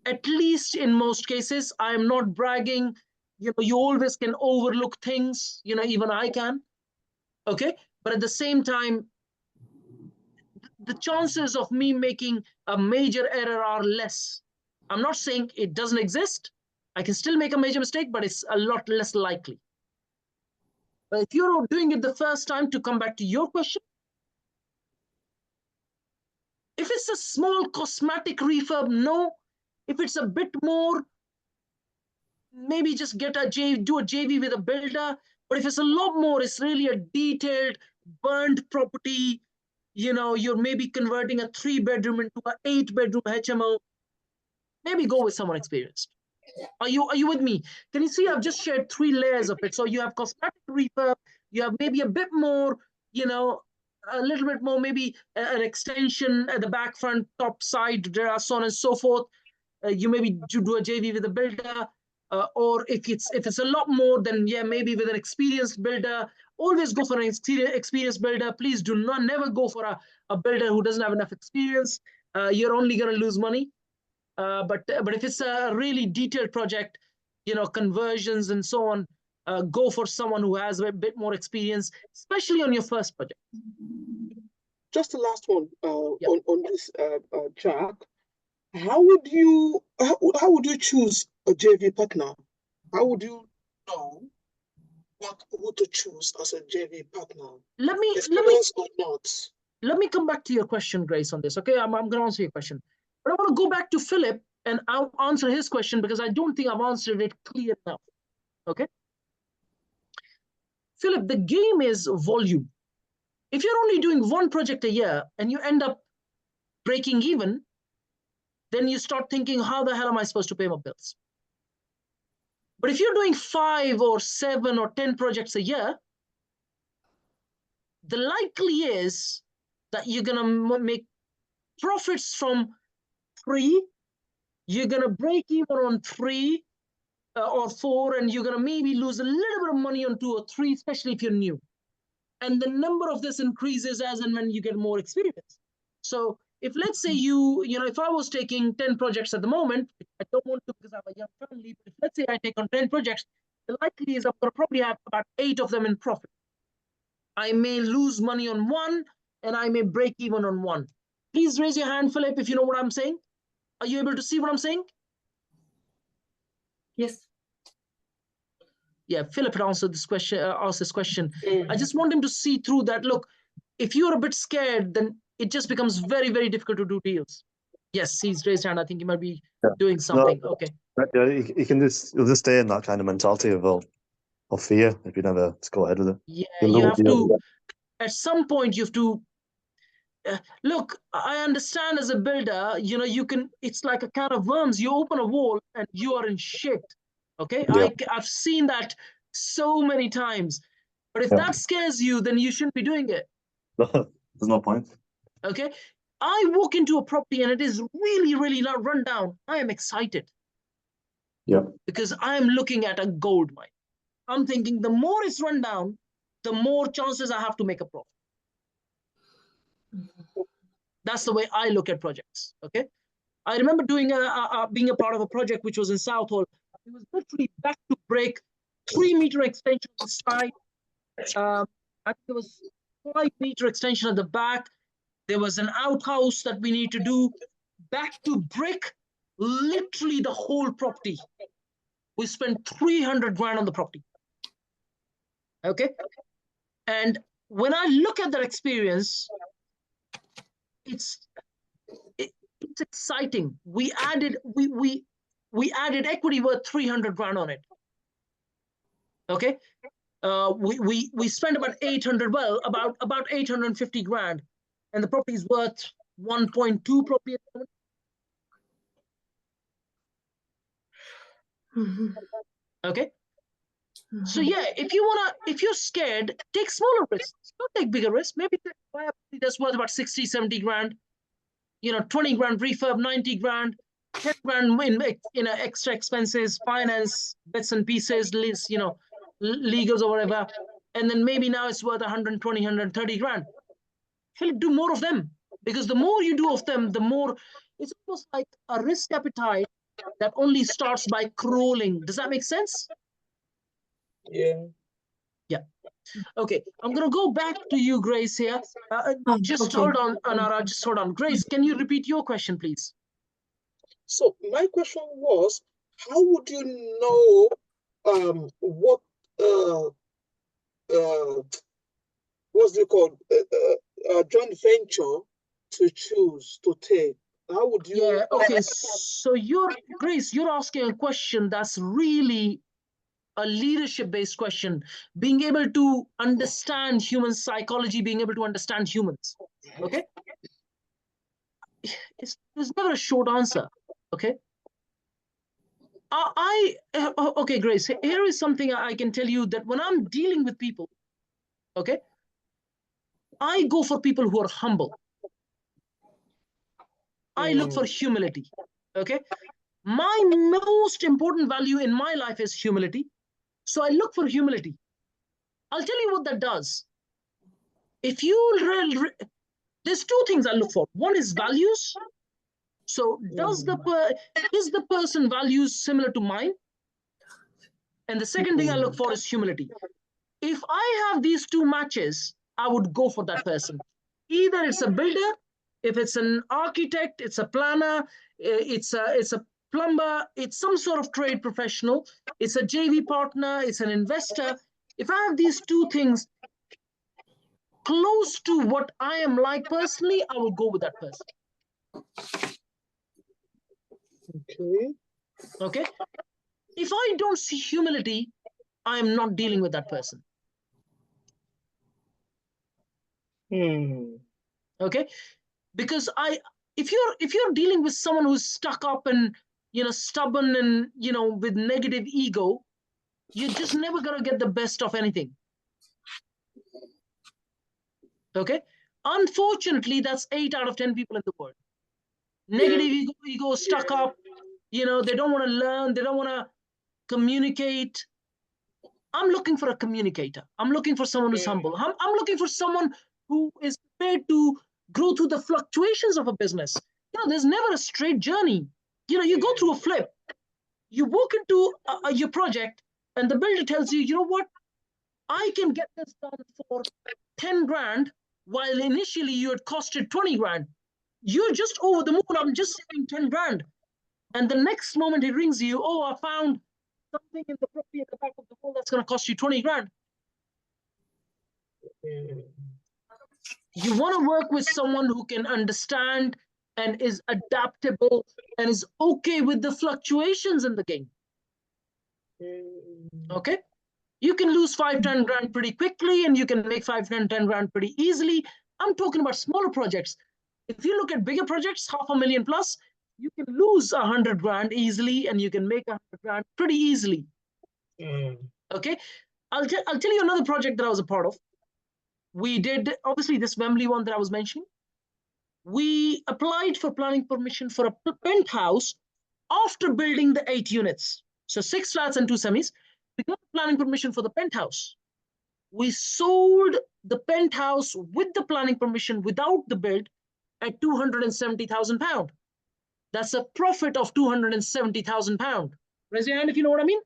At least in most cases. I am not bragging. You always can overlook things. Even I can. Okay, but at the same time, the chances of me making a major error are less. I'm not saying it doesn't exist. I can still make a major mistake, but it's a lot less likely. But if you're doing it the first time, to come back to your question, if it's a small cosmetic refurb, no. If it's a bit more, maybe just do a JV with a builder. But if it's a lot more, it's really a detailed, burnt property. You're maybe converting a 3-bedroom into an 8-bedroom HMO. Maybe go with someone experienced. Are you with me? Can you see I've just shared 3 layers of it? So you have cosmetic refurb, you have maybe a bit more, a little bit more, maybe an extension at the back, front, top, side, so on and so forth. You maybe do a JV with a builder, or if it's a lot more, then yeah, maybe with an experienced builder. Always go for an experienced builder. Please do not never go for a builder who doesn't have enough experience. You're only going to lose money. But if it's a really detailed project, conversions and so on, go for someone who has a bit more experience, especially on your first project. Just the last one Yeah. on this, Jack. How would you choose a JV partner? How would you know who to choose as a JV partner? Let me come back to your question, Grace, on this. Okay, I'm going to answer your question, but I want to go back to Philip and I'll answer his question because I don't think I've answered it clear enough. Okay, Philip, the game is volume. If you're only doing 1 project a year and you end up breaking even, then you start thinking, how the hell am I supposed to pay my bills? But if you're doing 5 or 7 or 10 projects a year, the likely is that you're going to make profits from 3, you're going to break even on 3 or 4, and you're going to maybe lose a little bit of money on 2 or 3, especially if you're new. And the number of this increases as and when you get more experience. So if let's say if I was taking 10 projects at the moment, I don't want to because I have a young family, but if let's say I take on 10 projects, the likely is I'm going to probably have about 8 of them in profit. I may lose money on 1 and I may break even on 1. Please raise your hand, Philip, if you know what I'm saying. Are you able to see what I'm saying? Yes. Yeah, Philip had answered this question, asked this question. I just want him to see through that. Look, if you're a bit scared, then it just becomes very, very difficult to do deals. Yes, he's raised hand. I think he might be doing something. No, okay. Yeah, you can you'll just stay in that kind of mentality of fear if you never go ahead with it. Yeah, you have to, at some point, you have to, look, I understand as a builder, it's like a can of worms. You open a wall and you are in shit. Okay, yeah. I've seen that so many times. But if that scares you, then you shouldn't be doing it. There's no point. Okay, I walk into a property and it is really, really not run down. I am excited. Yeah. Because I am looking at a gold mine. I'm thinking the more it's run down, the more chances I have to make a profit. That's the way I look at projects. Okay, I remember doing being a part of a project which was in Southall. It was literally back to break, 3-meter extension on the side. I think there was 5-meter extension at the back. There was an outhouse that we need to do. Back to brick, literally the whole property. We spent 300 grand on the property. Okay, and when I look at that experience, it's exciting. We added equity worth 300 grand on it. Okay, we spent about 800, about 850 grand, and the property is worth 1.2 probably at the moment. Okay, so yeah, if you're scared, take smaller risks. Don't take bigger risks. Maybe that's worth about 60, 70 grand. 20 grand refurb, 90 grand, 10 grand in extra expenses, finance, bits and pieces, legals or whatever. And then maybe now it's worth 120, 130 grand. Philip, do more of them, because the more you do of them, the more it's almost like a risk appetite that only starts by crawling. Does that make sense? Yeah. Okay, I'm going to go back to you, Grace, here. Just Okay. hold on, Anara, just hold on. Grace, can you repeat your question, please? So my question was, how would you know what what's it called, joint venture to choose to take? How would you? Yeah, okay, so Grace, you're asking a question that's really a leadership-based question, being able to understand human psychology, being able to understand humans, okay? There's never a short answer, okay? Okay, Grace, here is something I can tell you, that when I'm dealing with people, okay, I go for people who are humble. I look for humility, okay? My most important value in my life is humility. So I look for humility. I'll tell you what that does. If you, there's two things I look for. One is values. So is the person values similar to mine? And the second thing I look for is humility. If I have these two matches, I would go for that person. Either it's a builder, if it's an architect, it's a planner, it's a plumber, it's some sort of trade professional, it's a JV partner, it's an investor. If I have these two things close to what I am like personally, I will go with that person. Okay. Okay. If I don't see humility, I am not dealing with that person. Okay. Because if you're dealing with someone who's stuck up and stubborn and with negative ego, you're just never gonna get the best of anything. Okay. Unfortunately, that's 8 out of 10 people in the world. Negative ego, stuck up. They don't want to learn. They don't want to communicate. I'm looking for a communicator. I'm looking for someone who's humble. I'm looking for someone who is prepared to grow through the fluctuations of a business. There's never a straight journey. You go through a flip. You walk into your project and the builder tells you, you know what? I can get this done for 10 grand, while initially you had costed 20 grand. You're just over the moon. I'm just saving 10 grand. And the next moment he rings you, oh, I found something in the property at the back of the wall that's going to cost you 20 grand. You want to work with someone who can understand and is adaptable and is okay with the fluctuations in the game. Okay? You can lose 5-10 grand pretty quickly, and you can make 5-10 grand pretty easily. I'm talking about smaller projects. If you look at bigger projects, $500,000 plus, you can lose 100 grand easily, and you can make 100 grand pretty easily. Okay, I'll tell you another project that I was a part of. We did, obviously, this Wembley one that I was mentioning. We applied for planning permission for a penthouse after building the 8 units. So 6 flats and 2 semis. We got planning permission for the penthouse. We sold the penthouse with the planning permission without the build at £270,000. That's a profit of £270,000. Raise your hand if you know what I mean.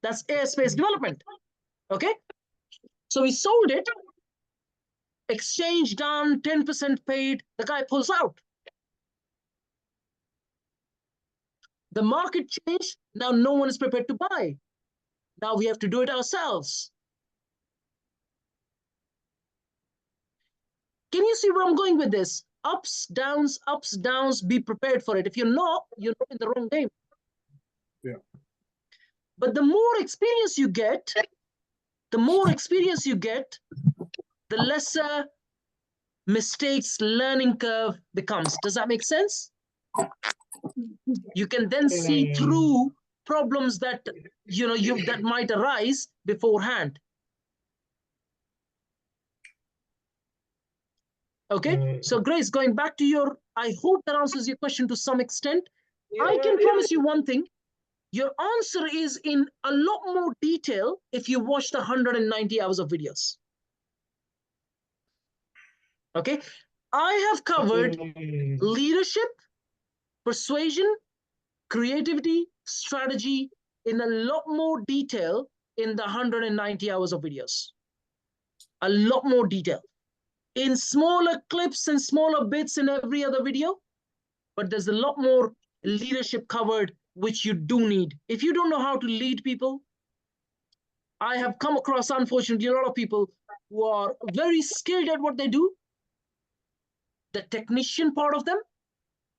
That's airspace development. Okay. So we sold it, exchange done, 10% paid. The guy pulls out. The market changed. Now no one is prepared to buy. Now we have to do it ourselves. Can you see where I'm going with this? Ups, downs, be prepared for it. If you're not in the wrong game. Yeah. But the more experience you get, the lesser mistakes learning curve becomes. Does that make sense? You can then see through problems that that might arise beforehand. Okay, so Grace, going back to I hope that answers your question to some extent. I can promise you one thing. Your answer is in a lot more detail if you watch the 190 hours of videos. Okay, I have covered leadership, persuasion, creativity, strategy in a lot more detail in the 190 hours of videos. A lot more detail. In smaller clips and smaller bits in every other video, but there's a lot more leadership covered, which you do need. If you don't know how to lead people, I have come across, unfortunately, a lot of people who are very skilled at what they do, the technician part of them,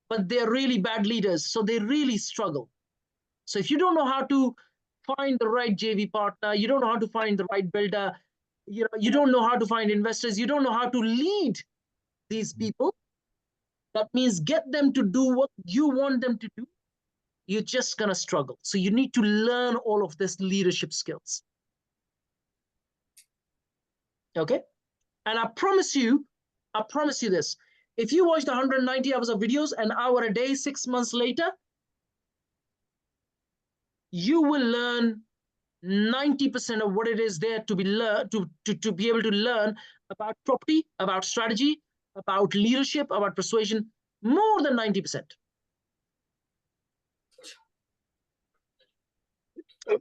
but they're really bad leaders, so they really struggle. So if you don't know how to find the right JV partner, you don't know how to find the right builder, you don't know how to find investors, you don't know how to lead these people, that means get them to do what you want them to do, you're just going to struggle. So you need to learn all of this leadership skills. Okay? And I promise you this. If you watch the 190 hours of videos, an hour a day, 6 months later, you will learn 90% of what it is there to be to be able to learn about property, about strategy, about leadership, about persuasion, more than 90%.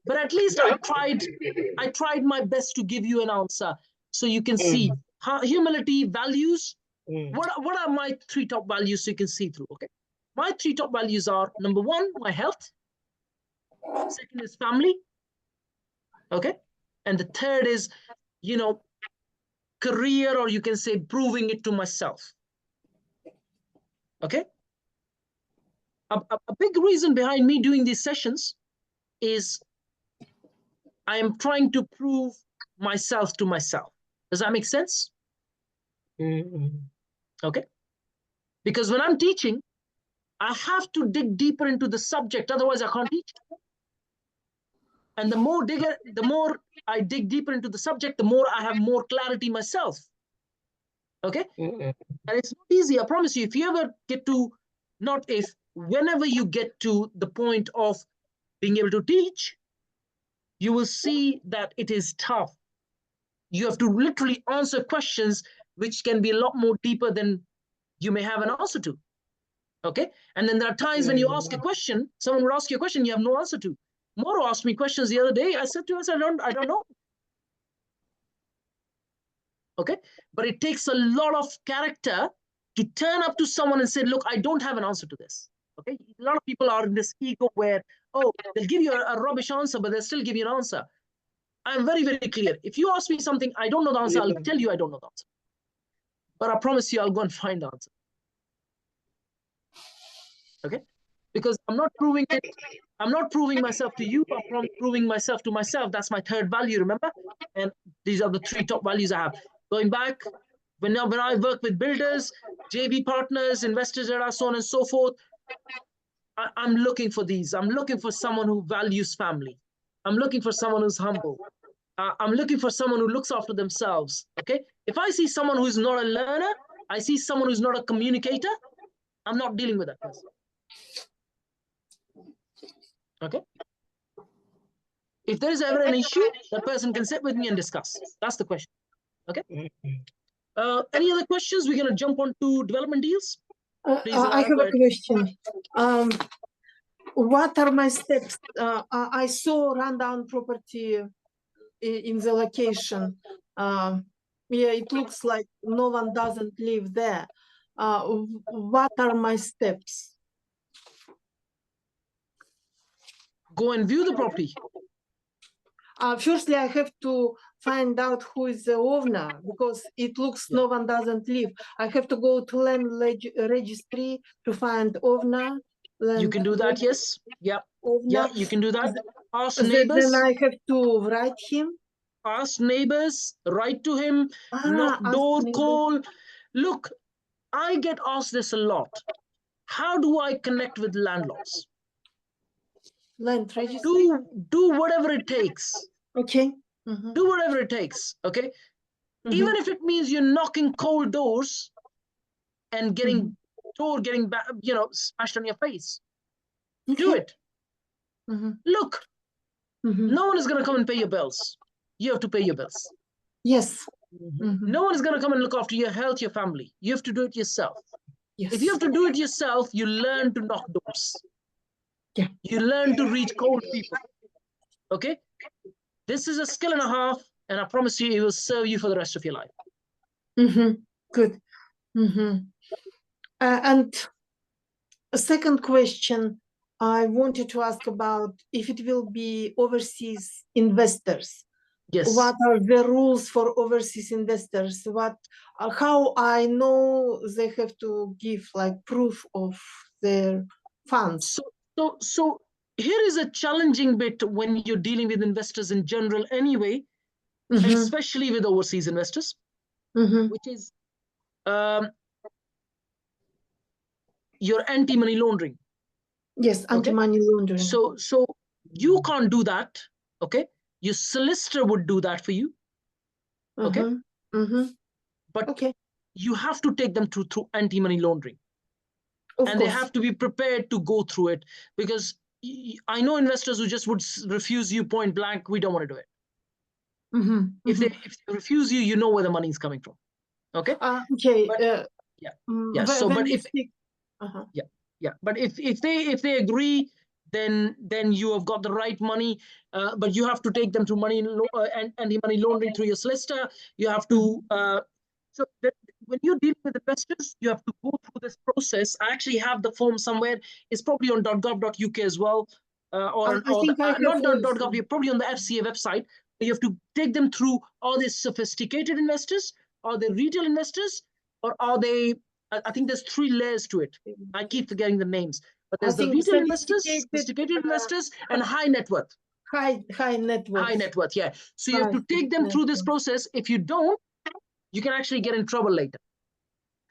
But at least I tried my best to give you an answer so you can see how humility, values. What are my 3 top values so you can see through, okay? My 3 top values are, number 1, my health. Second is family. Okay? And the third is, career, or you can say proving it to myself. Okay? A big reason behind me doing these sessions is I am trying to prove myself to myself. Does that make sense? Okay? Because when I'm teaching, I have to dig deeper into the subject, otherwise I can't teach. And the more I dig deeper into the subject, the more I have more clarity myself. Okay? And it's not easy, I promise you. If you ever get to, whenever you get to the point of being able to teach, you will see that it is tough. You have to literally answer questions which can be a lot more deeper than you may have an answer to. Okay? And then there are times when you ask a question, someone will ask you a question you have no answer to. Moro asked me questions the other day. I said to him, I don't know. Okay? But it takes a lot of character to turn up to someone and say, look, I don't have an answer to this. Okay? A lot of people are in this ego where, they'll give you a rubbish answer, but they'll still give you an answer. I'm very, very clear. If you ask me something, I don't know the answer, I'll tell you I don't know the answer. But I promise you, I'll go and find the answer. Okay? Because I'm not proving it. I'm not proving myself to you. I'm proving myself to myself. That's my 3rd value, remember? And these are the 3 top values I have. Going back, when I work with builders, JV partners, investors, so on and so forth, I'm looking for these. I'm looking for someone who values family. I'm looking for someone who's humble. I'm looking for someone who looks after themselves. Okay? If I see someone who's not a learner, I see someone who's not a communicator, I'm not dealing with that person. Okay? If there is ever an issue, that person can sit with me and discuss. That's the question. Okay? Any other questions? We're going to jump on to development deals. Please, I have a question. What are my steps? I saw rundown property in the location. It looks like no one doesn't live there. What are my steps? Go and view the property. Firstly, I have to find out who is the owner, because it looks no one doesn't live. I have to go to land registry to find owner. You can do that, yes. Yeah. Owner. Yeah, you can do that. Ask neighbors. Then I have to write him. Ask neighbors, write to him, knock door, call. Look, I get asked this a lot. How do I connect with landlords? Land registry. Do whatever it takes. Okay. Do whatever it takes. Okay. Even if it means you're knocking cold doors and getting smashed on your face. Okay. Do it. Look, no one is going to come and pay your bills. You have to pay your bills. Yes. No one is going to come and look after your health, your family. You have to do it yourself. Yes. If you have to do it yourself, you learn to knock doors. Yeah. You learn to reach cold people. Okay. This is a skill and a half, and I promise you, it will serve you for the rest of your life. Good. And a second question I wanted to ask about if it will be overseas investors. Yes. What are the rules for overseas investors? How I know they have to give like proof of their funds? So here is a challenging bit when you're dealing with investors in general anyway, especially with overseas investors, which is your anti-money laundering. Yes, anti-money laundering. So you can't do that. Okay. Your solicitor would do that for you. Okay. But you have to take them through anti-money laundering. And they have to be prepared to go through it, because I know investors who just would refuse you point blank. We don't want to do it. If they refuse you, you know where the money is coming from. Okay. But, So, but if but if they agree, then you have got the right money. But you have to take them to anti-money laundering through your solicitor. You have to. So when you're dealing with investors, you have to go through this process. I actually have the form somewhere. It's probably on .gov.uk as well, not .gov. You're probably on the FCA website. You have to take them through. Are they sophisticated investors? Are they retail investors? Or are they? I think there's 3 layers to it. I keep forgetting the names. But there's the retail investors, sophisticated investors, and high net worth. High net worth. High net worth, yeah. So you have to take them through this process. If you don't, you can actually get in trouble later.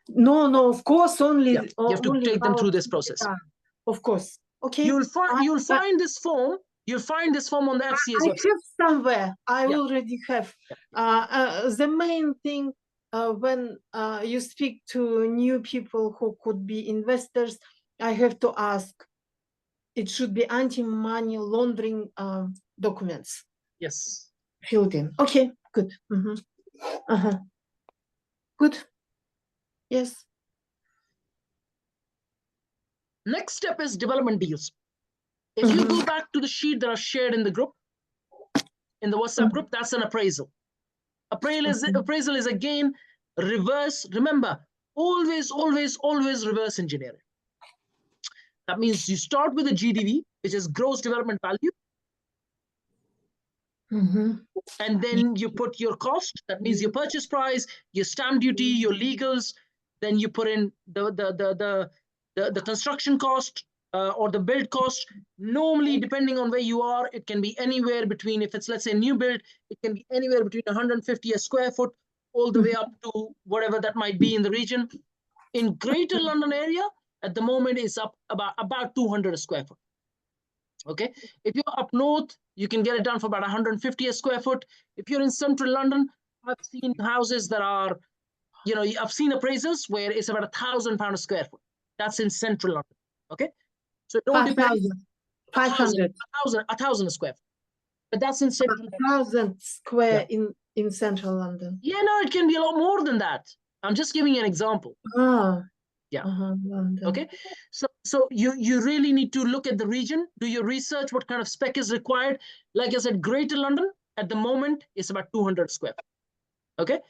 No, of course, only you have to take them through this process. Of course. Okay. You'll find this form. You'll find this form on the FCA's website. I have somewhere. I already have. The main thing when you speak to new people who could be investors, I have to ask. It should be anti-money laundering documents. Yes. Filled in. Okay. Good. Good. Yes. Next step is development deals. If you go back to the sheet that I shared in the group, in the WhatsApp group, that's an appraisal. Appraisal is again reverse. Remember, always reverse engineering. That means you start with a GDV, which is gross development value. And then you put your cost. That means your purchase price, your stamp duty, your legals. Then you put in the construction cost or the build cost. Normally, depending on where you are, it can be anywhere between, if it's, let's say, new build, it can be anywhere between 150 a square foot all the way up to whatever that might be in the region. In Greater London area, at the moment, it's up about 200 a square foot. Okay. If you're up north, you can get it done for about 150 a square foot. If you're in central London, I've seen houses that are, I've seen appraisals where it's about £1,000 a square foot. That's in central London. Okay. So it all depends. 500. 1,000 a square foot. But that's in central 1,000 square in central London. Yeah, no, it can be a lot more than that. I'm just giving you an example. Okay. So you really need to look at the region, do your research, what kind of spec is required. Like I said, Greater London at the moment is about 200 square feet. Okay.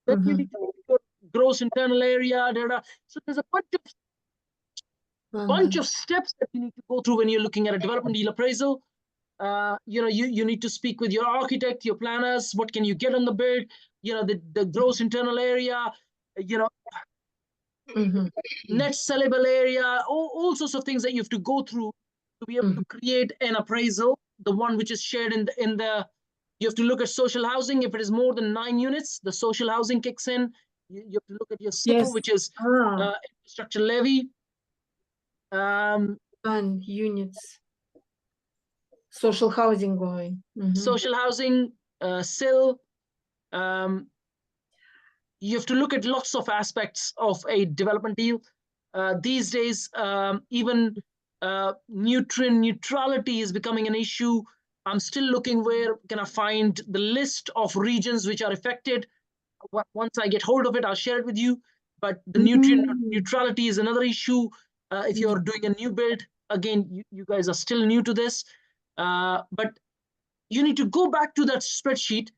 Then you need to look at your gross internal area. So there's a bunch of steps that you need to go through when you're looking at a development deal appraisal. You need to speak with your architect, your planners. What can you get on the build? The gross internal area. Net sellable area, all sorts of things that you have to go through to be able to create an appraisal. The one which is shared in the you have to look at social housing. If it is more than 9 units, the social housing kicks in. You have to look at your SIPO, which is infrastructure levy. And units. Social housing going. Social housing, SIL. You have to look at lots of aspects of a development deal. These days, even nutrient neutrality is becoming an issue. I'm still looking where can I find the list of regions which are affected. Once I get hold of it, I'll share it with you. But the nutrient neutrality is another issue if you're doing a new build. again, you guys are still new to this, but you need to go back to that spreadsheet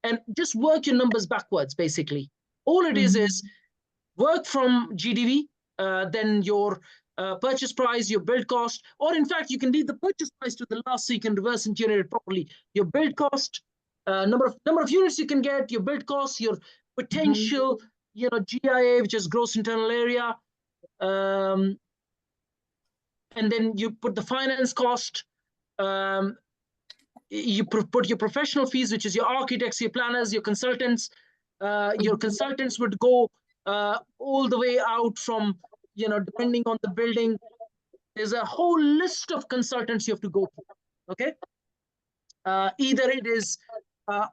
and just work your numbers backwards, basically. All it is work from GDV, then your purchase price, your build cost, or in fact, you can leave the purchase price to the last so you can reverse engineer it properly. Your build cost, number of units you can get, your build cost, your potential, GIA, which is gross internal area, and then you put the finance cost. You put your professional fees, which is your architects, your planners, your consultants. Your consultants would go all the way out from, depending on the building. There's a whole list of consultants you have to go through. Okay. Either it is a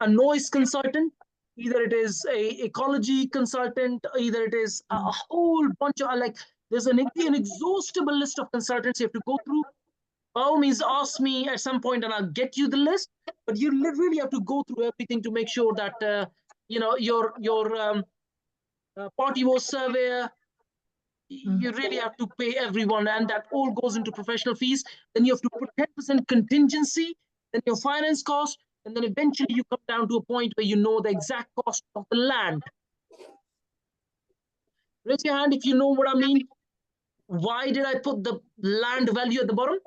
noise consultant, either it is a ecology consultant, either it is a whole bunch of there's an inexhaustible list of consultants you have to go through. By all means, ask me at some point and I'll get you the list, but you really have to go through everything to make sure that, your party was surveyor, you really have to pay everyone, and that all goes into professional fees. Then you have to put 10% contingency, then your finance cost, and then eventually you come down to a point where you know the exact cost of the land. Raise your hand if you know what I mean. Why did I put the land value at the bottom?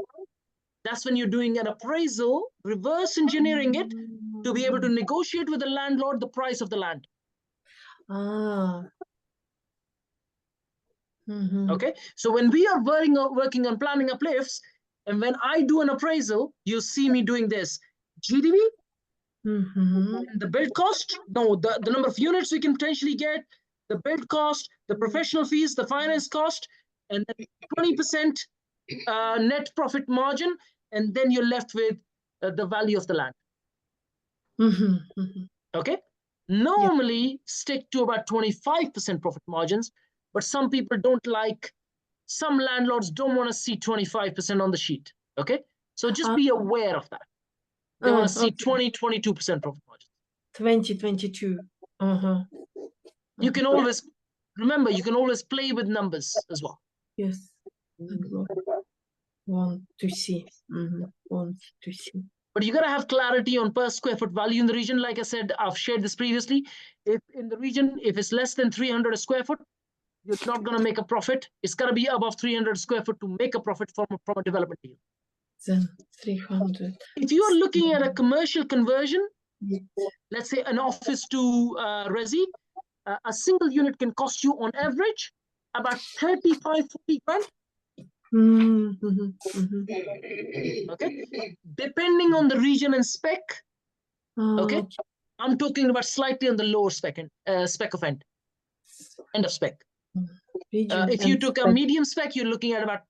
That's when you're doing an appraisal, reverse engineering it to be able to negotiate with the landlord the price of the land. Okay, so when we are working on planning uplifts, and when I do an appraisal, you see me doing this. GDV, the build cost, the number of units we can potentially get, the build cost, the professional fees, the finance cost, and then 20% net profit margin, and then you're left with the value of the land. Okay, normally stick to about 25% profit margins, but some people don't like, some landlords don't want to see 25% on the sheet. Okay, so just be aware of that. They want to see 22% profit margins. 2022. You can always remember, you can always play with numbers as well. Yes. Want to see. Want to see. But you got to have clarity on per square foot value in the region. Like I said, I've shared this previously. If in the region, if it's less than 300 a square foot, you're not going to make a profit. It's got to be above 300 square foot to make a profit from a development deal. Then 300. If you are looking at a commercial conversion, let's say an office to resi, a single unit can cost you on average about 35, 40 grand. Okay, depending on the region and spec. Okay, I'm talking about slightly on the lower spec of end of spec. If you took a medium spec, you're looking at about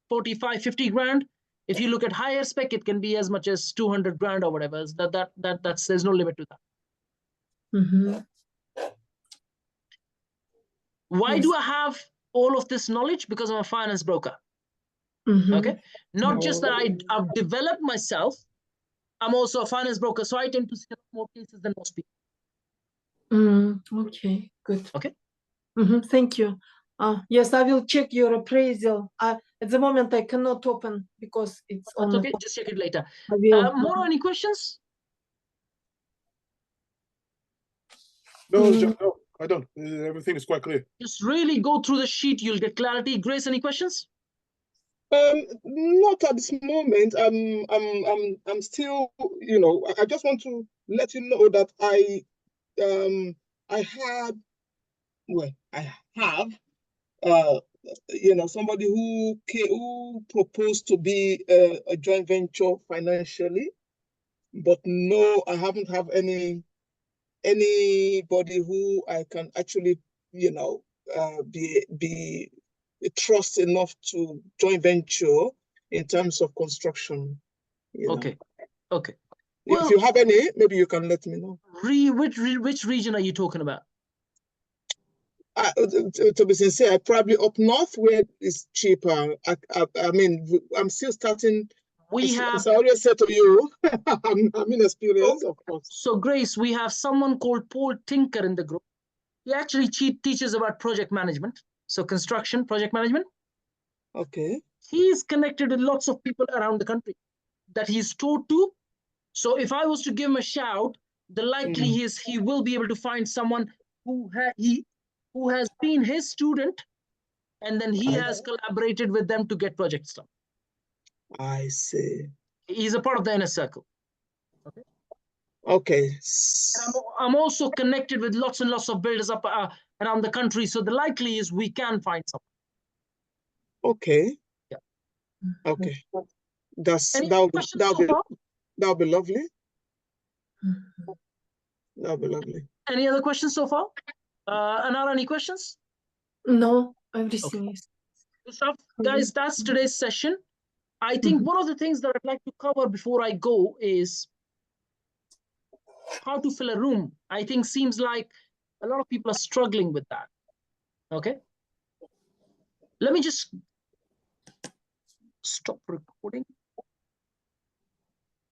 45, 50 grand. If you look at higher spec, it can be as much as 200 grand or whatever. That's there's no limit to that. Why do I have all of this knowledge? Because I'm a finance broker. Okay, not just that I've developed myself, I'm also a finance broker, so I tend to see more cases than most people. Okay, good. Okay. Thank you. Yes, I will check your appraisal. At the moment, I cannot open because it's on. That's okay. Just check it later. More any questions? No, no, I don't. Everything is quite clear. Just really go through the sheet. You'll get clarity. Grace, any questions? Not at this moment. I'm still, I just want to let you know that I have somebody who proposed to be a joint venture financially, but no, I haven't have anybody who I can actually, be trust enough to joint venture in terms of construction. Okay. Well, if you have any, maybe you can let me know. Which region are you talking about? To be sincere, probably up north where it's cheaper. I mean, I'm still starting. As I already said to you, I'm inexperienced, of course. So, Grace, we have someone called Paul Tinker in the group. He actually teaches about project management. So construction, project management. Okay. He is connected with lots of people around the country that he's taught to. So if I was to give him a shout, the likely is he will be able to find someone who has been his student, and then he has collaborated with them to get projects done. I see. He's a part of the inner circle. Okay. And I'm also connected with lots and lots of builders up around the country. So the likely is we can find someone. Okay. Yeah. Okay. Any That'll questions so far? be lovely. That'll be lovely. Any other questions so far? Anara, any questions? No, everything is. Good stuff. Guys, that's today's session. I think one of the things that I'd like to cover before I go is how to fill a room. I think seems like a lot of people are struggling with that. Okay. Let me just stop recording.